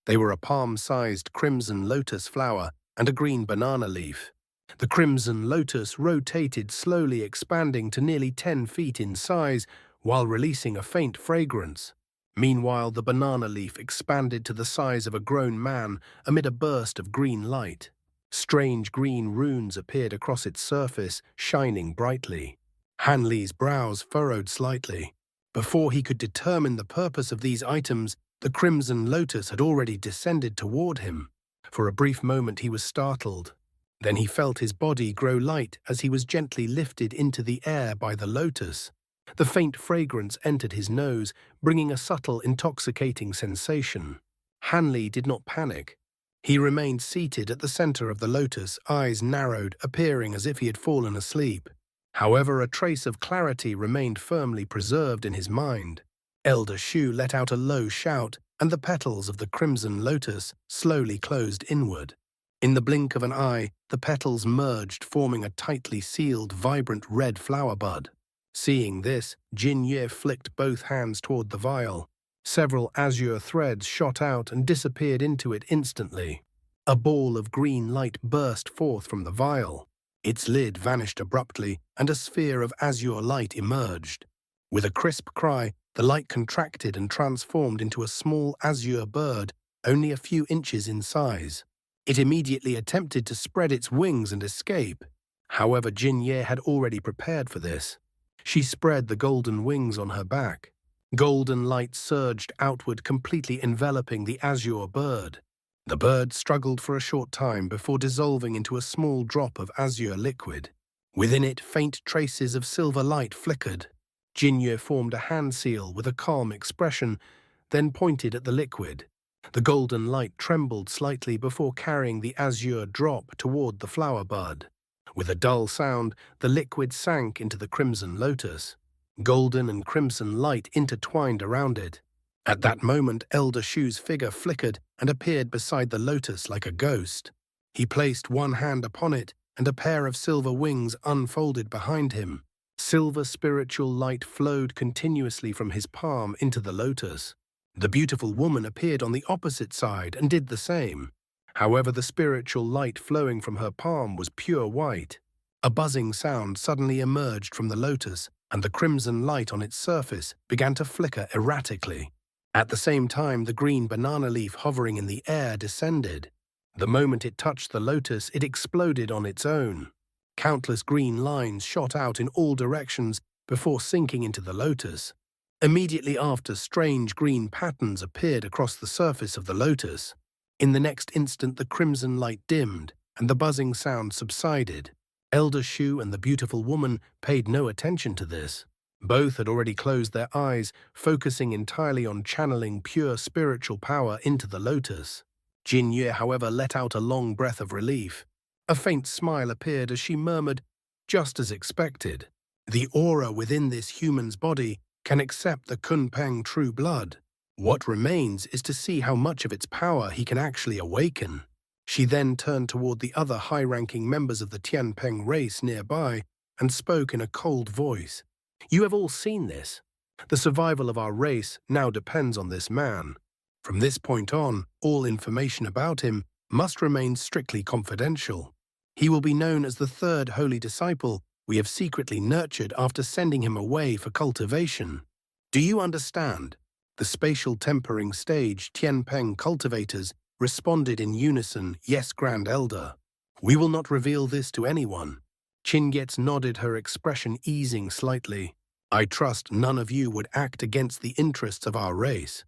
They were a palm-sized crimson lotus flower and a green banana leaf. The crimson lotus rotated, slowly expanding to nearly 10 feet in size while releasing a faint fragrance. Meanwhile, the banana leaf expanded to the size of a grown man amid a burst of green light. Strange green runes appeared across its surface, shining brightly. Han Li's brows furrowed slightly. Before he could determine the purpose of these items, the crimson lotus had already descended toward him. For a brief moment he was startled. Then he felt his body grow light as he was gently lifted into the air by the lotus. The faint fragrance entered his nose, bringing a subtle, intoxicating sensation. Han Li did not panic. He remained seated at the center of the lotus, eyes narrowed, appearing as if he had fallen asleep. However, a trace of clarity remained firmly preserved in his mind. Elder Shu let out a low shout, and the petals of the crimson lotus slowly closed inward. In the blink of an eye, the petals merged, forming a tightly sealed, vibrant red flower bud. Seeing this, Jin Yue flicked both hands toward the vial. Several azure threads shot out and disappeared into it instantly. A ball of green light burst forth from the vial. Its lid vanished abruptly, and a sphere of azure light emerged. With a crisp cry, the light contracted and transformed into a small azure bird, only a few inches in size. It immediately attempted to spread its wings and escape. However, Jin Yue had already prepared for this. She spread the golden wings on her back. Golden light surged outward, completely enveloping the azure bird. The bird struggled for a short time before dissolving into a small drop of azure liquid. Within it, faint traces of silver light flickered. Jin Yue formed a hand seal with a calm expression, then pointed at the liquid. The golden light trembled slightly before carrying the azure drop toward the flower bud. With a dull sound, the liquid sank into the crimson lotus. Golden and crimson light intertwined around it. At that moment, Elder Shu's figure flickered and appeared beside the lotus like a ghost. He placed one hand upon it, and a pair of silver wings unfolded behind him. Silver spiritual light flowed continuously from his palm into the lotus. The beautiful woman appeared on the opposite side and did the same. However, the spiritual light flowing from her palm was pure white. A buzzing sound suddenly emerged from the lotus, and the crimson light on its surface began to flicker erratically. At the same time, the green banana leaf hovering in the air descended. The moment it touched the lotus, it exploded on its own. Countless green lines shot out in all directions before sinking into the lotus. Immediately after, strange green patterns appeared across the surface of the lotus. In the next instant, the crimson light dimmed, and the buzzing sound subsided. Elder Shu and the beautiful woman paid no attention to this. Both had already closed their eyes, focusing entirely on channeling pure spiritual power into the lotus. Jin Yue, however, let out a long breath of relief. A faint smile appeared as she murmured, "Just as expected." The aura within this human's body can accept the Kun Peng true blood. What remains is to see how much of its power he can actually awaken. She then turned toward the other high-ranking members of the Tian Peng race nearby and spoke in a cold voice. You have all seen this. The survival of our race now depends on this man. From this point on, all information about him must remain strictly confidential. He will be known as the third holy disciple we have secretly nurtured after sending him away for cultivation. Do you understand? The spatial tempering stage Tian Peng cultivators responded in unison, yes, Grand Elder. We will not reveal this to anyone. Chingyets nodded, her expression easing slightly. I trust none of you would act against the interests of our race.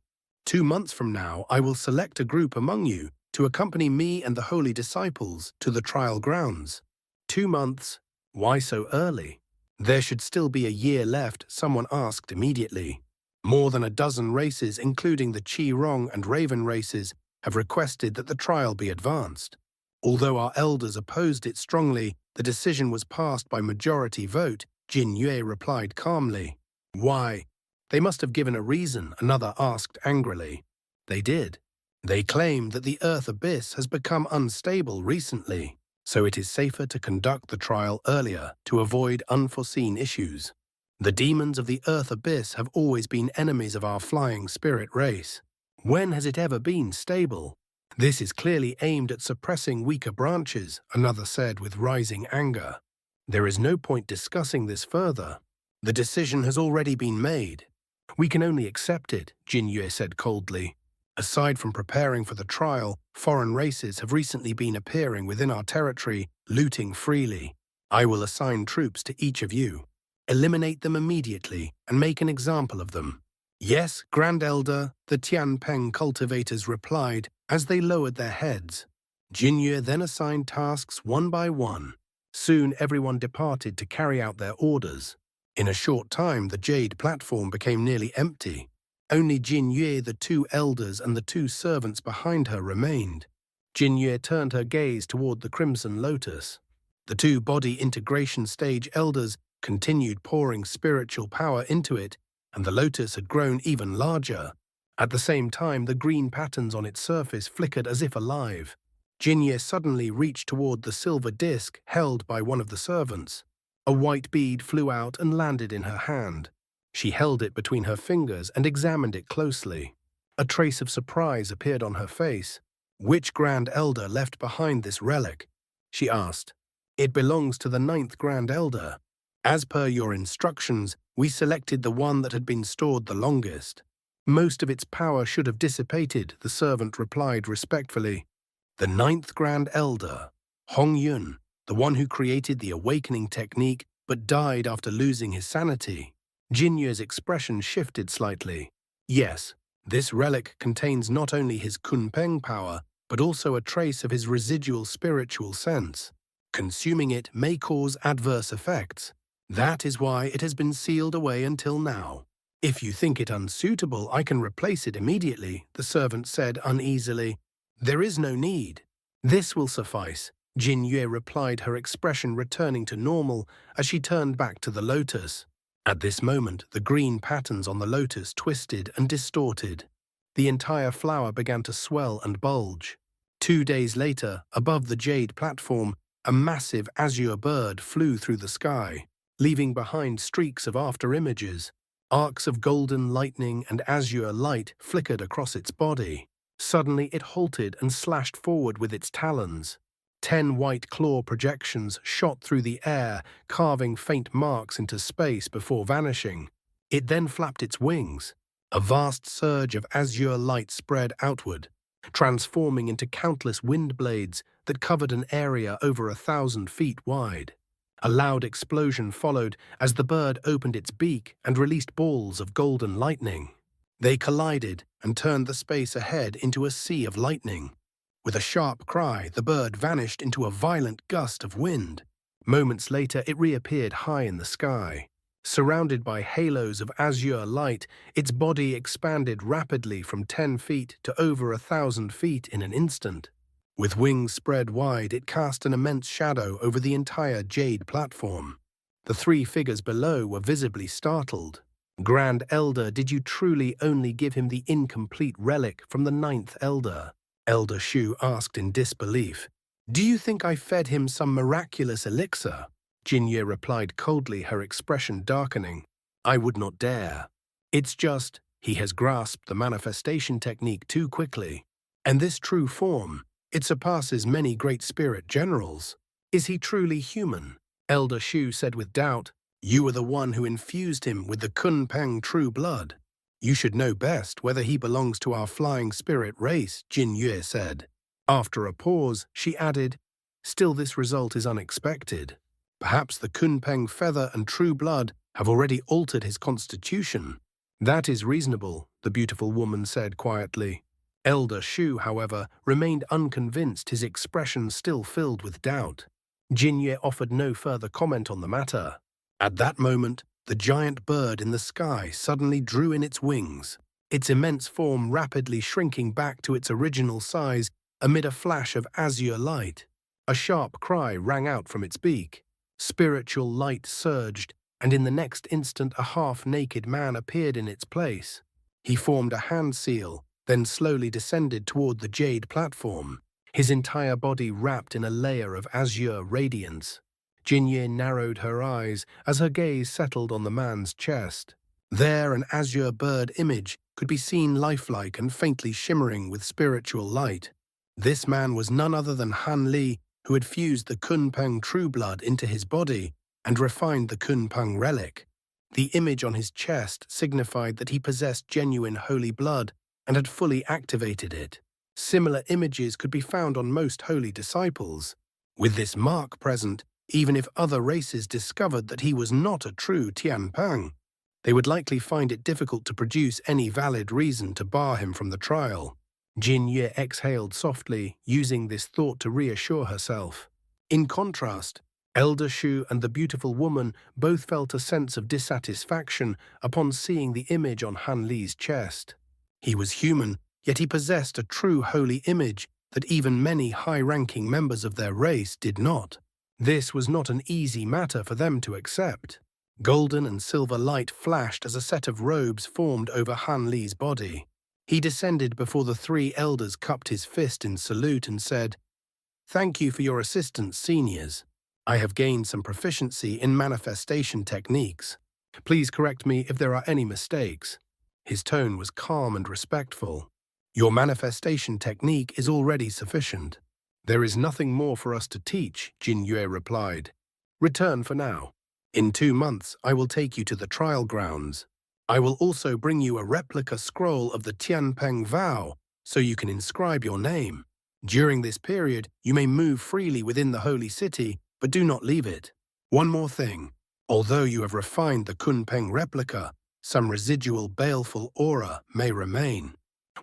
2 months from now, I will select a group among you to accompany me and the holy disciples to the trial grounds. 2 months? Why so early? There should still be a year left, someone asked immediately. More than a dozen races, including the Chi Rong and Raven races, have requested that the trial be advanced. Although our elders opposed it strongly, the decision was passed by majority vote, Jin Yue replied calmly. Why? They must have given a reason, another asked angrily. They did. They claim that the Earth Abyss has become unstable recently, so it is safer to conduct the trial earlier to avoid unforeseen issues. The demons of the Earth Abyss have always been enemies of our flying spirit race. When has it ever been stable? This is clearly aimed at suppressing weaker branches, another said with rising anger. There is no point discussing this further. The decision has already been made. We can only accept it, Jin Yue said coldly. Aside from preparing for the trial, foreign races have recently been appearing within our territory, looting freely. I will assign troops to each of you. Eliminate them immediately and make an example of them. Yes, Grand Elder, the Tian Peng cultivators replied as they lowered their heads. Jin Yue then assigned tasks one by one. Soon everyone departed to carry out their orders. In a short time, the jade platform became nearly empty. Only Jin Yue, the 2 elders, and the 2 servants behind her remained. Jin Yue turned her gaze toward the Crimson Lotus. The 2 body integration stage elders continued pouring spiritual power into it, and the lotus had grown even larger. At the same time, the green patterns on its surface flickered as if alive. Jin Yue suddenly reached toward the silver disc held by one of the servants. A white bead flew out and landed in her hand. She held it between her fingers and examined it closely. A trace of surprise appeared on her face. Which Grand Elder left behind this relic? She asked. It belongs to the 9th Grand Elder. As per your instructions, we selected the one that had been stored the longest. Most of its power should have dissipated, the servant replied respectfully. The 9th Grand Elder, Hong Yun, the one who created the awakening technique but died after losing his sanity. Jin Yue's expression shifted slightly. Yes, this relic contains not only his Kun Peng power, but also a trace of his residual spiritual sense. Consuming it may cause adverse effects. That is why it has been sealed away until now. If you think it unsuitable, I can replace it immediately, the servant said uneasily. There is no need. This will suffice, Jin Yue replied, her expression returning to normal as she turned back to the lotus. At this moment, the green patterns on the lotus twisted and distorted. The entire flower began to swell and bulge. 2 days later, above the jade platform, a massive azure bird flew through the sky, leaving behind streaks of after-images. Arcs of golden lightning and azure light flickered across its body. Suddenly it halted and slashed forward with its talons. 10 white claw projections shot through the air, carving faint marks into space before vanishing. It then flapped its wings. A vast surge of azure light spread outward, transforming into countless wind blades that covered an area over 1,000 feet wide. A loud explosion followed as the bird opened its beak and released balls of golden lightning. They collided and turned the space ahead into a sea of lightning. With a sharp cry, the bird vanished into a violent gust of wind. Moments later, it reappeared high in the sky. Surrounded by halos of azure light, its body expanded rapidly from 10 feet to over 1,000 feet in an instant. With wings spread wide, it cast an immense shadow over the entire jade platform. The 3 figures below were visibly startled. Grand Elder, did you truly only give him the incomplete relic from the ninth Elder? Elder Shu asked in disbelief. Do you think I fed him some miraculous elixir? Jinye replied coldly, her expression darkening. I would not dare. It's just, he has grasped the manifestation technique too quickly. And this true form, it surpasses many great spirit generals. Is he truly human? Elder Shu said with doubt. You are the one who infused him with the Kun Peng true blood. You should know best whether he belongs to our flying spirit race, Jin Yue said. After a pause, she added, Still this result is unexpected. Perhaps the Kun Peng feather and true blood have already altered his constitution. That is reasonable, the beautiful woman said quietly. Elder Shu, however, remained unconvinced, his expression still filled with doubt. Jin Yue offered no further comment on the matter. At that moment, the giant bird in the sky suddenly drew in its wings, its immense form rapidly shrinking back to its original size amid a flash of azure light. A sharp cry rang out from its beak. Spiritual light surged, and in the next instant a half-naked man appeared in its place. He formed a hand seal, then slowly descended toward the jade platform, his entire body wrapped in a layer of azure radiance. Jinye narrowed her eyes as her gaze settled on the man's chest. There, an azure bird image could be seen lifelike and faintly shimmering with spiritual light. This man was none other than Han Li, who had fused the Kun Peng true blood into his body and refined the Kun Peng relic. The image on his chest signified that he possessed genuine holy blood and had fully activated it. Similar images could be found on most holy disciples. With this mark present, even if other races discovered that he was not a true Tian Peng, they would likely find it difficult to produce any valid reason to bar him from the trial. Jin Ye exhaled softly, using this thought to reassure herself. In contrast, Elder Shu and the beautiful woman both felt a sense of dissatisfaction upon seeing the image on Han Li's chest. He was human, yet he possessed a true holy image that even many high-ranking members of their race did not. This was not an easy matter for them to accept. Golden and silver light flashed as a set of robes formed over Han Li's body. He descended before the three elders, cupped his fist in salute and said, Thank you for your assistance, seniors. I have gained some proficiency in manifestation techniques. Please correct me if there are any mistakes. His tone was calm and respectful. Your manifestation technique is already sufficient. There is nothing more for us to teach, Jin Yue replied. Return for now. In 2 months, I will take you to the trial grounds. I will also bring you a replica scroll of the Tian Peng vow, so you can inscribe your name. During this period, you may move freely within the holy city, but do not leave it. One more thing. Although you have refined the Kun Peng replica, some residual baleful aura may remain.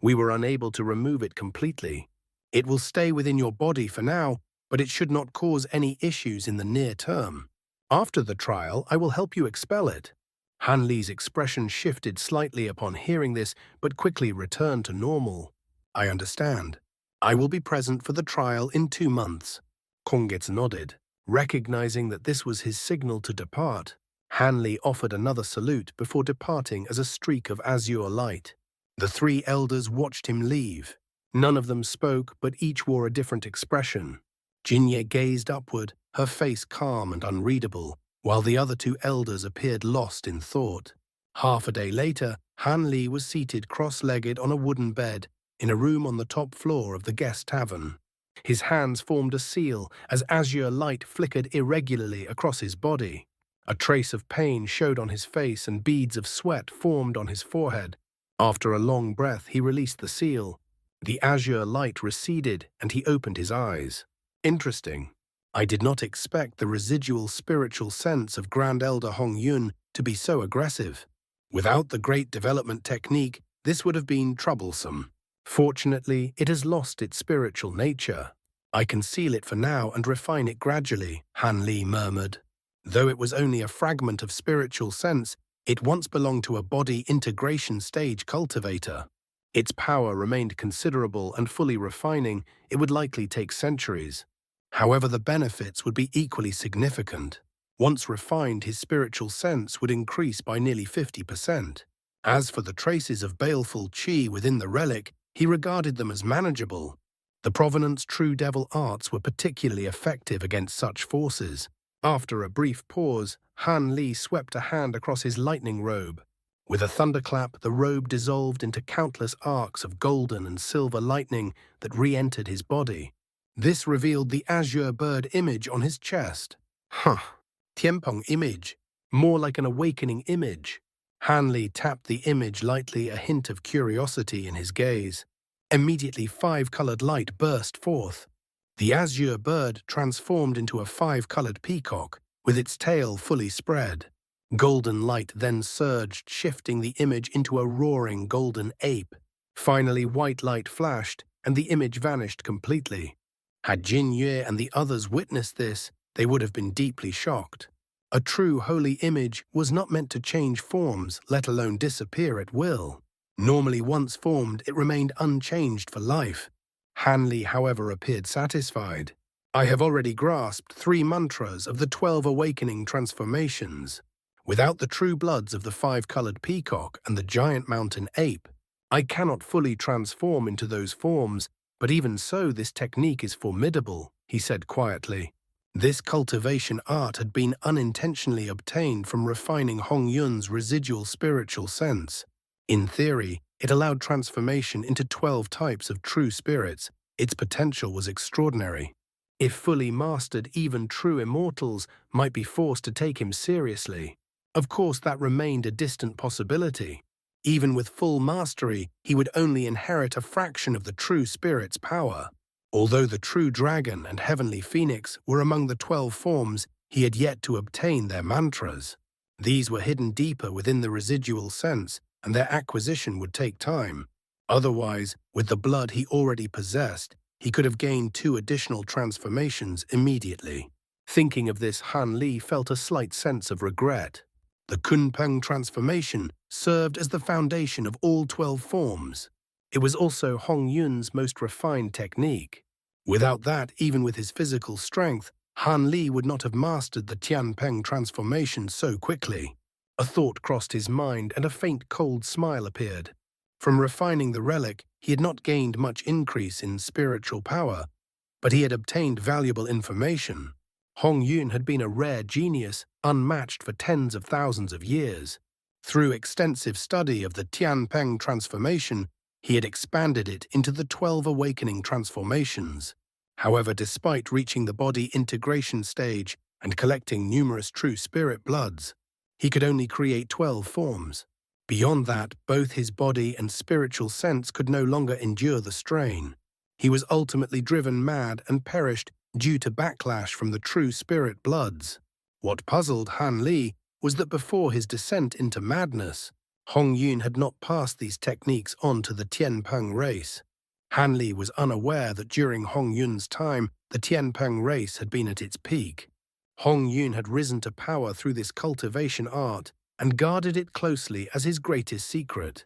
We were unable to remove it completely. It will stay within your body for now, but it should not cause any issues in the near term. After the trial, I will help you expel it. Han Li's expression shifted slightly upon hearing this, but quickly returned to normal. I understand. I will be present for the trial in 2 months. Kongets nodded, recognizing that this was his signal to depart. Han Li offered another salute before departing as a streak of azure light. The 3 elders watched him leave. None of them spoke, but each wore a different expression. Jinye gazed upward, her face calm and unreadable, while the other 2 elders appeared lost in thought. Half a day later, Han Li was seated cross-legged on a wooden bed in a room on the top floor of the guest tavern. His hands formed a seal as azure light flickered irregularly across his body. A trace of pain showed on his face and beads of sweat formed on his forehead. After a long breath, he released the seal. The azure light receded and he opened his eyes. Interesting. I did not expect the residual spiritual sense of Grand Elder Hong Yun to be so aggressive. Without the great development technique, this would have been troublesome. Fortunately, it has lost its spiritual nature. I can seal it for now and refine it gradually, Han Li murmured. Though it was only a fragment of spiritual sense, it once belonged to a body integration stage cultivator. Its power remained considerable, and fully refining it would likely take centuries. However, the benefits would be equally significant. Once refined, his spiritual sense would increase by nearly 50%. As for the traces of baleful qi within the relic, he regarded them as manageable. The Provenance True Devil arts were particularly effective against such forces. After a brief pause, Han Li swept a hand across his lightning robe. With a thunderclap, the robe dissolved into countless arcs of golden and silver lightning that re-entered his body. This revealed the azure bird image on his chest. Huh. Tian Peng image. More like an awakening image. Han Li tapped the image lightly, a hint of curiosity in his gaze. Immediately, five-colored light burst forth. The azure bird transformed into a five-colored peacock, with its tail fully spread. Golden light then surged, shifting the image into a roaring golden ape. Finally, white light flashed, and the image vanished completely. Had Jin Yue and the others witnessed this, they would have been deeply shocked. A true holy image was not meant to change forms, let alone disappear at will. Normally, once formed, it remained unchanged for life. Han Li, however, appeared satisfied. I have already grasped 3 mantras of the 12 awakening transformations. Without the true bloods of the 5-colored peacock and the giant mountain ape, I cannot fully transform into those forms, but even so, this technique is formidable, he said quietly. This cultivation art had been unintentionally obtained from refining Hong Yun's residual spiritual sense. In theory, it allowed transformation into 12 types of true spirits. Its potential was extraordinary. If fully mastered, even true immortals might be forced to take him seriously. Of course, that remained a distant possibility. Even with full mastery, he would only inherit a fraction of the true spirit's power. Although the true dragon and heavenly phoenix were among the 12 forms, he had yet to obtain their mantras. These were hidden deeper within the residual sense, and their acquisition would take time. Otherwise, with the blood he already possessed, he could have gained 2 additional transformations immediately. Thinking of this, Han Li felt a slight sense of regret. The Kunpeng transformation served as the foundation of all 12 forms. It was also Hong Yun's most refined technique. Without that, even with his physical strength, Han Li would not have mastered the Tian Peng transformation so quickly. A thought crossed his mind and a faint cold smile appeared. From refining the relic, he had not gained much increase in spiritual power, but he had obtained valuable information. Hong Yun had been a rare genius, unmatched for tens of thousands of years. Through extensive study of the Tian Peng transformation, he had expanded it into the 12 awakening transformations. However, despite reaching the body integration stage and collecting numerous true spirit bloods, he could only create 12 forms. Beyond that, both his body and spiritual sense could no longer endure the strain. He was ultimately driven mad and perished due to backlash from the true spirit bloods. What puzzled Han Li was that before his descent into madness, Hong Yun had not passed these techniques on to the Tian Peng race. Han Li was unaware that during Hong Yun's time, the Tian Peng race had been at its peak. Hong Yun had risen to power through this cultivation art and guarded it closely as his greatest secret.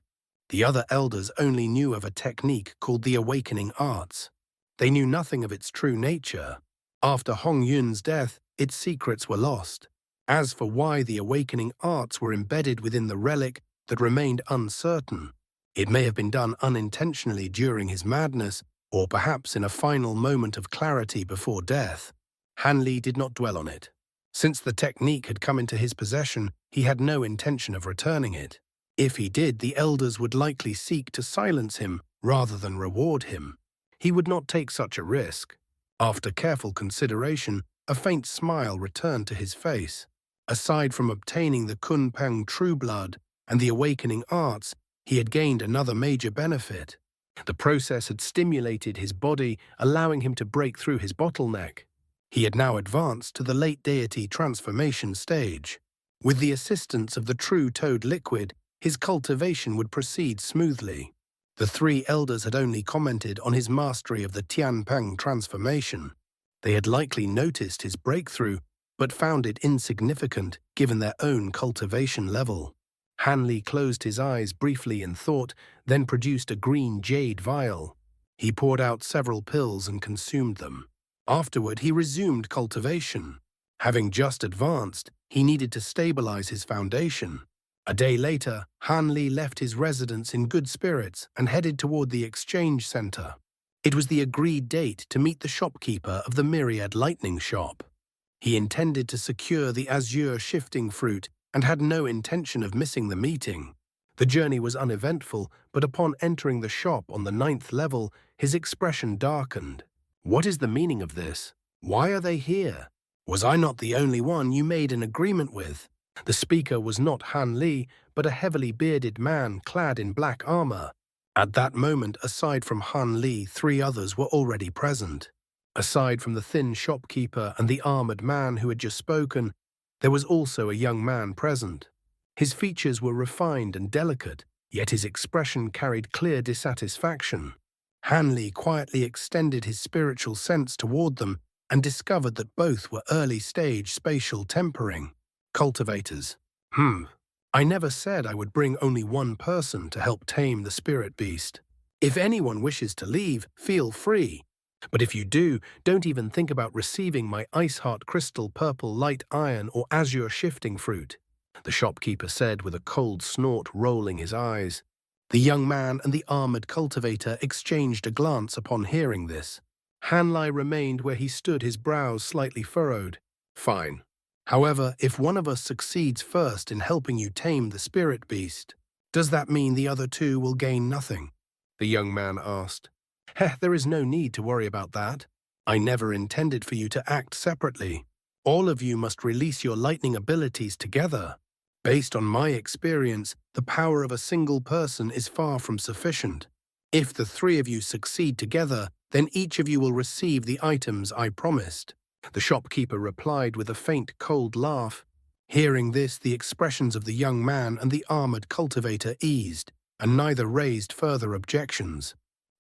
The other elders only knew of a technique called the awakening arts. They knew nothing of its true nature. After Hong Yun's death, its secrets were lost. As for why the awakening arts were embedded within the relic, that remained uncertain. It may have been done unintentionally during his madness, or perhaps in a final moment of clarity before death. Han Li did not dwell on it. Since the technique had come into his possession, he had no intention of returning it. If he did, the elders would likely seek to silence him rather than reward him. He would not take such a risk. After careful consideration, a faint smile returned to his face. Aside from obtaining the Kunpeng True Blood and the awakening arts, he had gained another major benefit. The process had stimulated his body, allowing him to break through his bottleneck. He had now advanced to the late deity transformation stage. With the assistance of the true toad liquid, his cultivation would proceed smoothly. The 3 elders had only commented on his mastery of the Tian Peng transformation. They had likely noticed his breakthrough, but found it insignificant given their own cultivation level. Han Li closed his eyes briefly in thought, then produced a green jade vial. He poured out several pills and consumed them. Afterward, he resumed cultivation. Having just advanced, he needed to stabilize his foundation. A day later, Han Li left his residence in good spirits and headed toward the exchange center. It was the agreed date to meet the shopkeeper of the Myriad Lightning Shop. He intended to secure the azure shifting fruit and had no intention of missing the meeting. The journey was uneventful, but upon entering the shop on the 9th level, his expression darkened. What is the meaning of this? Why are they here? Was I not the only one you made an agreement with? The speaker was not Han Li, but a heavily bearded man clad in black armor. At that moment, aside from Han Li, 3 others were already present. Aside from the thin shopkeeper and the armored man who had just spoken, there was also a young man present. His features were refined and delicate, yet his expression carried clear dissatisfaction. Han Li quietly extended his spiritual sense toward them and discovered that both were early-stage spatial tempering cultivators. I never said I would bring only one person to help tame the spirit beast. If anyone wishes to leave, feel free. But if you do, don't even think about receiving my ice heart crystal purple light iron or azure shifting fruit, the shopkeeper said with a cold snort, rolling his eyes. The young man and the armored cultivator exchanged a glance upon hearing this. Han Li remained where he stood, his brows slightly furrowed. Fine. However, if one of us succeeds first in helping you tame the spirit beast, does that mean the other 2 will gain nothing? The young man asked. There is no need to worry about that. I never intended for you to act separately. All of you must release your lightning abilities together. Based on my experience, the power of a single person is far from sufficient. If the 3 of you succeed together, then each of you will receive the items I promised. The shopkeeper replied with a faint, cold laugh. Hearing this, the expressions of the young man and the armored cultivator eased, and neither raised further objections.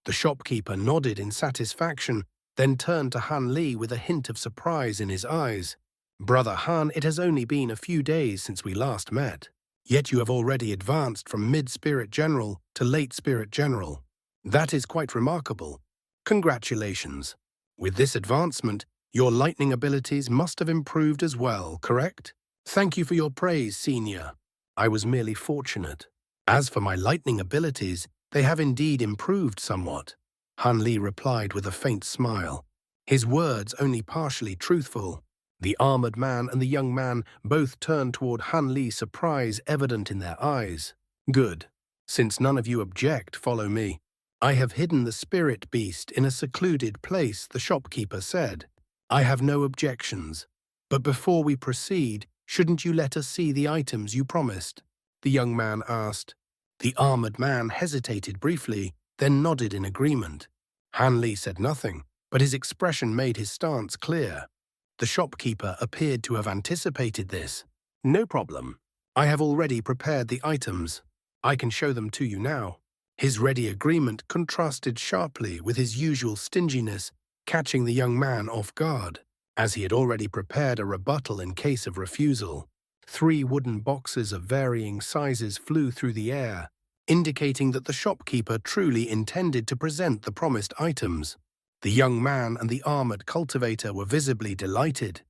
The shopkeeper nodded in satisfaction, then turned to Han Li with a hint of surprise in his eyes. Brother Han, it has only been a few days since we last met, yet you have already advanced from mid-spirit general to late spirit general. That is quite remarkable. Congratulations. With this advancement, your lightning abilities must have improved as well, correct? Thank you for your praise, senior. I was merely fortunate. As for my lightning abilities, they have indeed improved somewhat, Han Li replied with a faint smile, his words only partially truthful. The armored man and the young man both turned toward Han Li, surprise evident in their eyes. Good. Since none of you object, follow me. I have hidden the spirit beast in a secluded place, the shopkeeper said. I have no objections. But before we proceed, shouldn't you let us see the items you promised? The young man asked. The armored man hesitated briefly, then nodded in agreement. Han Li said nothing, but his expression made his stance clear. The shopkeeper appeared to have anticipated this. No problem. I have already prepared the items. I can show them to you now. His ready agreement contrasted sharply with his usual stinginess, catching the young man off guard, as he had already prepared a rebuttal in case of refusal. 3 wooden boxes of varying sizes flew through the air, indicating that the shopkeeper truly intended to present the promised items. The young man and the armored cultivator were visibly delighted.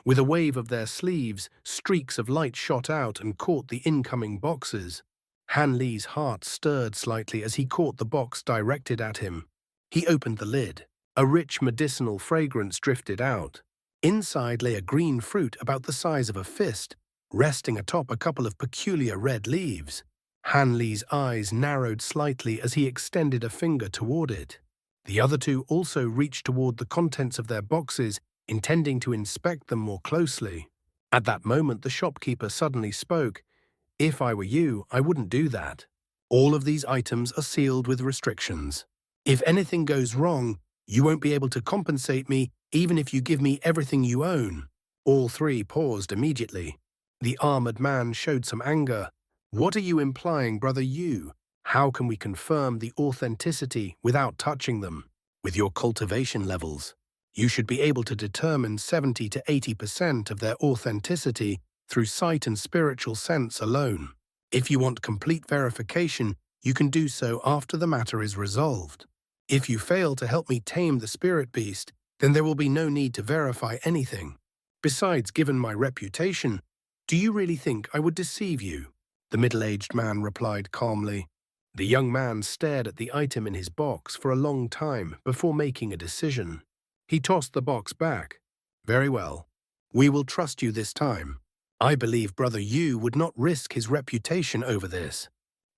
With a wave of their sleeves, streaks of light shot out and caught the incoming boxes. Han Li's heart stirred slightly as he caught the box directed at him. He opened the lid. A rich medicinal fragrance drifted out. Inside lay a green fruit about the size of a fist, resting atop a couple of peculiar red leaves. Han Li's eyes narrowed slightly as he extended a finger toward it. The other 2 also reached toward the contents of their boxes, intending to inspect them more closely. At that moment, the shopkeeper suddenly spoke. If I were you, I wouldn't do that. All of these items are sealed with restrictions. If anything goes wrong, you won't be able to compensate me even if you give me everything you own. All 3 paused immediately. The armored man showed some anger. What are you implying, brother you? How can we confirm the authenticity without touching them? With your cultivation levels, you should be able to determine 70 to 80% of their authenticity through sight and spiritual sense alone. If you want complete verification, you can do so after the matter is resolved. If you fail to help me tame the spirit beast, then there will be no need to verify anything. Besides, given my reputation, do you really think I would deceive you? The middle-aged man replied calmly. The young man stared at the item in his box for a long time before making a decision. He tossed the box back. Very well. We will trust you this time. I believe Brother Yu would not risk his reputation over this.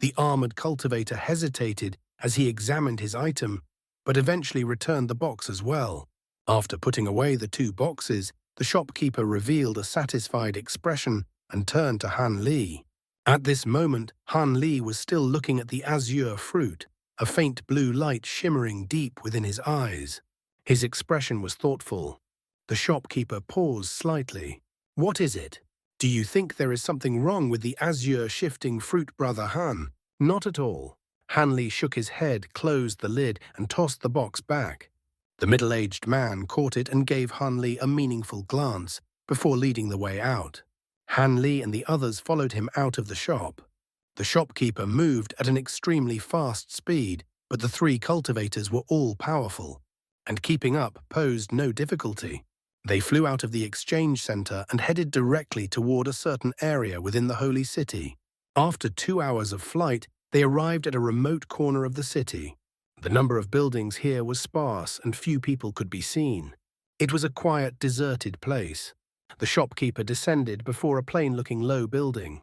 The armored cultivator hesitated as he examined his item, but eventually returned the box as well. After putting away the two boxes, the shopkeeper revealed a satisfied expression and turned to Han Li. At this moment, Han Li was still looking at the azure fruit, a faint blue light shimmering deep within his eyes. His expression was thoughtful. The shopkeeper paused slightly. What is it? Do you think there is something wrong with the azure shifting fruit, Brother Han? Not at all. Han Li shook his head, closed the lid, and tossed the box back. The middle-aged man caught it and gave Han Li a meaningful glance before leading the way out. Han Li and the others followed him out of the shop. The shopkeeper moved at an extremely fast speed, but the three cultivators were all powerful, and keeping up posed no difficulty. They flew out of the exchange center and headed directly toward a certain area within the holy city. After 2 hours of flight, they arrived at a remote corner of the city. The number of buildings here was sparse and few people could be seen. It was a quiet, deserted place. The shopkeeper descended before a plain-looking low building.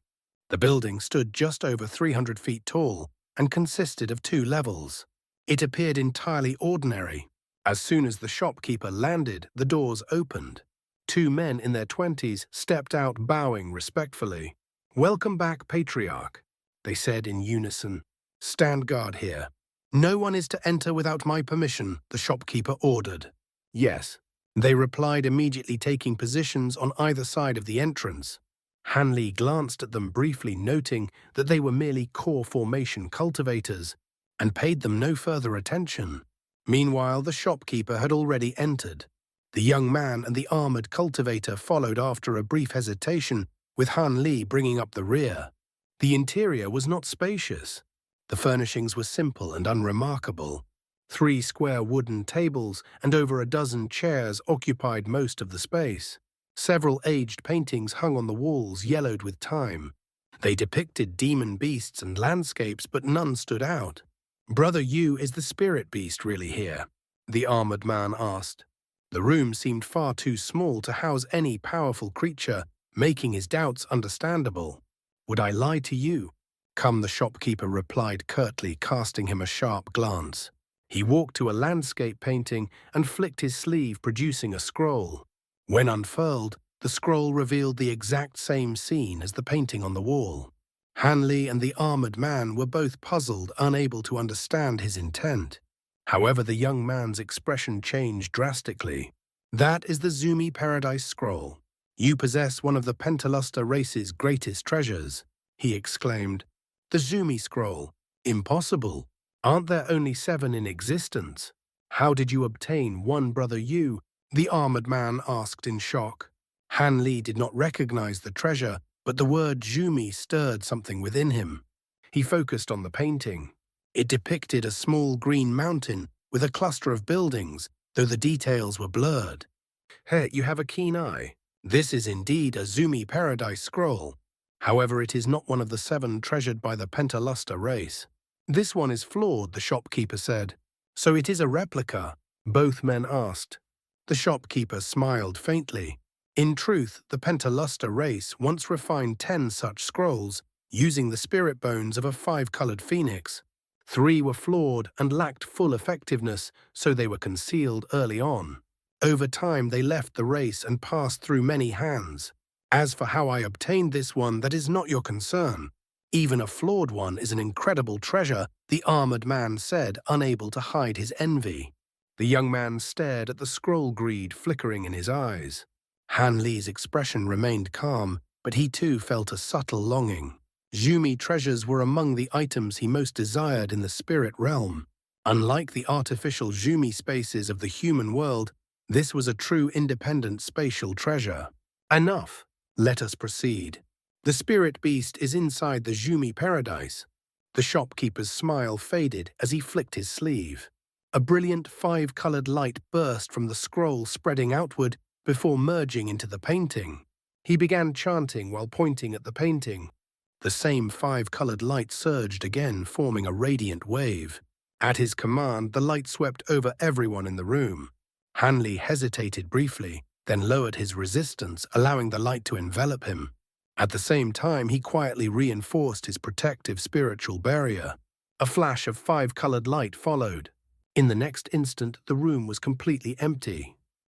The building stood just over 300 feet tall and consisted of 2 levels. It appeared entirely ordinary. As soon as the shopkeeper landed, the doors opened. 2 men in their 20s stepped out, bowing respectfully. "Welcome back, Patriarch," they said in unison. "Stand guard here. No one is to enter without my permission," the shopkeeper ordered. "Yes," they replied, immediately taking positions on either side of the entrance. Han Li glanced at them briefly, noting that they were merely core formation cultivators, and paid them no further attention. Meanwhile, the shopkeeper had already entered. The young man and the armored cultivator followed after a brief hesitation, with Han Li bringing up the rear. The interior was not spacious. The furnishings were simple and unremarkable. 3 square wooden tables and over a dozen chairs occupied most of the space. Several aged paintings hung on the walls, yellowed with time. They depicted demon beasts and landscapes, but none stood out. "Brother Yu, is the spirit beast really here?" the armored man asked. The room seemed far too small to house any powerful creature, making his doubts understandable. "Would I lie to you?" "Come," the shopkeeper replied curtly, casting him a sharp glance. He walked to a landscape painting and flicked his sleeve, producing a scroll. When unfurled, the scroll revealed the exact same scene as the painting on the wall. Han Li and the armored man were both puzzled, unable to understand his intent. However, the young man's expression changed drastically. "That is the Zooi Paradise scroll. You possess one of the Pentaluster race's greatest treasures," he exclaimed. "The Zooi scroll? Impossible. Aren't there only 7 in existence? How did you obtain one, Brother Yu?" the armored man asked in shock. Han Li did not recognize the treasure, but the word Zooi stirred something within him. He focused on the painting. It depicted a small green mountain with a cluster of buildings, though the details were blurred. "Hey, you have a keen eye. This is indeed a Zooi Paradise scroll. However, it is not one of the 7 treasured by the Pentaluster race." "This one is flawed," the shopkeeper said. "So it is a replica?" both men asked. The shopkeeper smiled faintly. In truth, the Pentaluster race once refined 10 such scrolls, using the spirit bones of a 5-colored phoenix. 3 were flawed and lacked full effectiveness, so they were concealed early on. Over time, they left the race and passed through many hands. As for how I obtained this one, that is not your concern. Even a flawed one is an incredible treasure, the armored man said, unable to hide his envy. The young man stared at the scroll, greed flickering in his eyes. Han Li's expression remained calm, but he too felt a subtle longing. Zooi treasures were among the items he most desired in the spirit realm. Unlike the artificial Zooi spaces of the human world, this was a true independent spatial treasure. "Enough. Let us proceed. The spirit beast is inside the Zooi Paradise." The shopkeeper's smile faded as he flicked his sleeve. A brilliant 5-colored light burst from the scroll, spreading outward, before merging into the painting. He began chanting while pointing at the painting. The same five-colored light surged again, forming a radiant wave. At his command, the light swept over everyone in the room. Hanli hesitated briefly, then lowered his resistance, allowing the light to envelop him. At the same time, he quietly reinforced his protective spiritual barrier. A flash of five-colored light followed. In the next instant, the room was completely empty.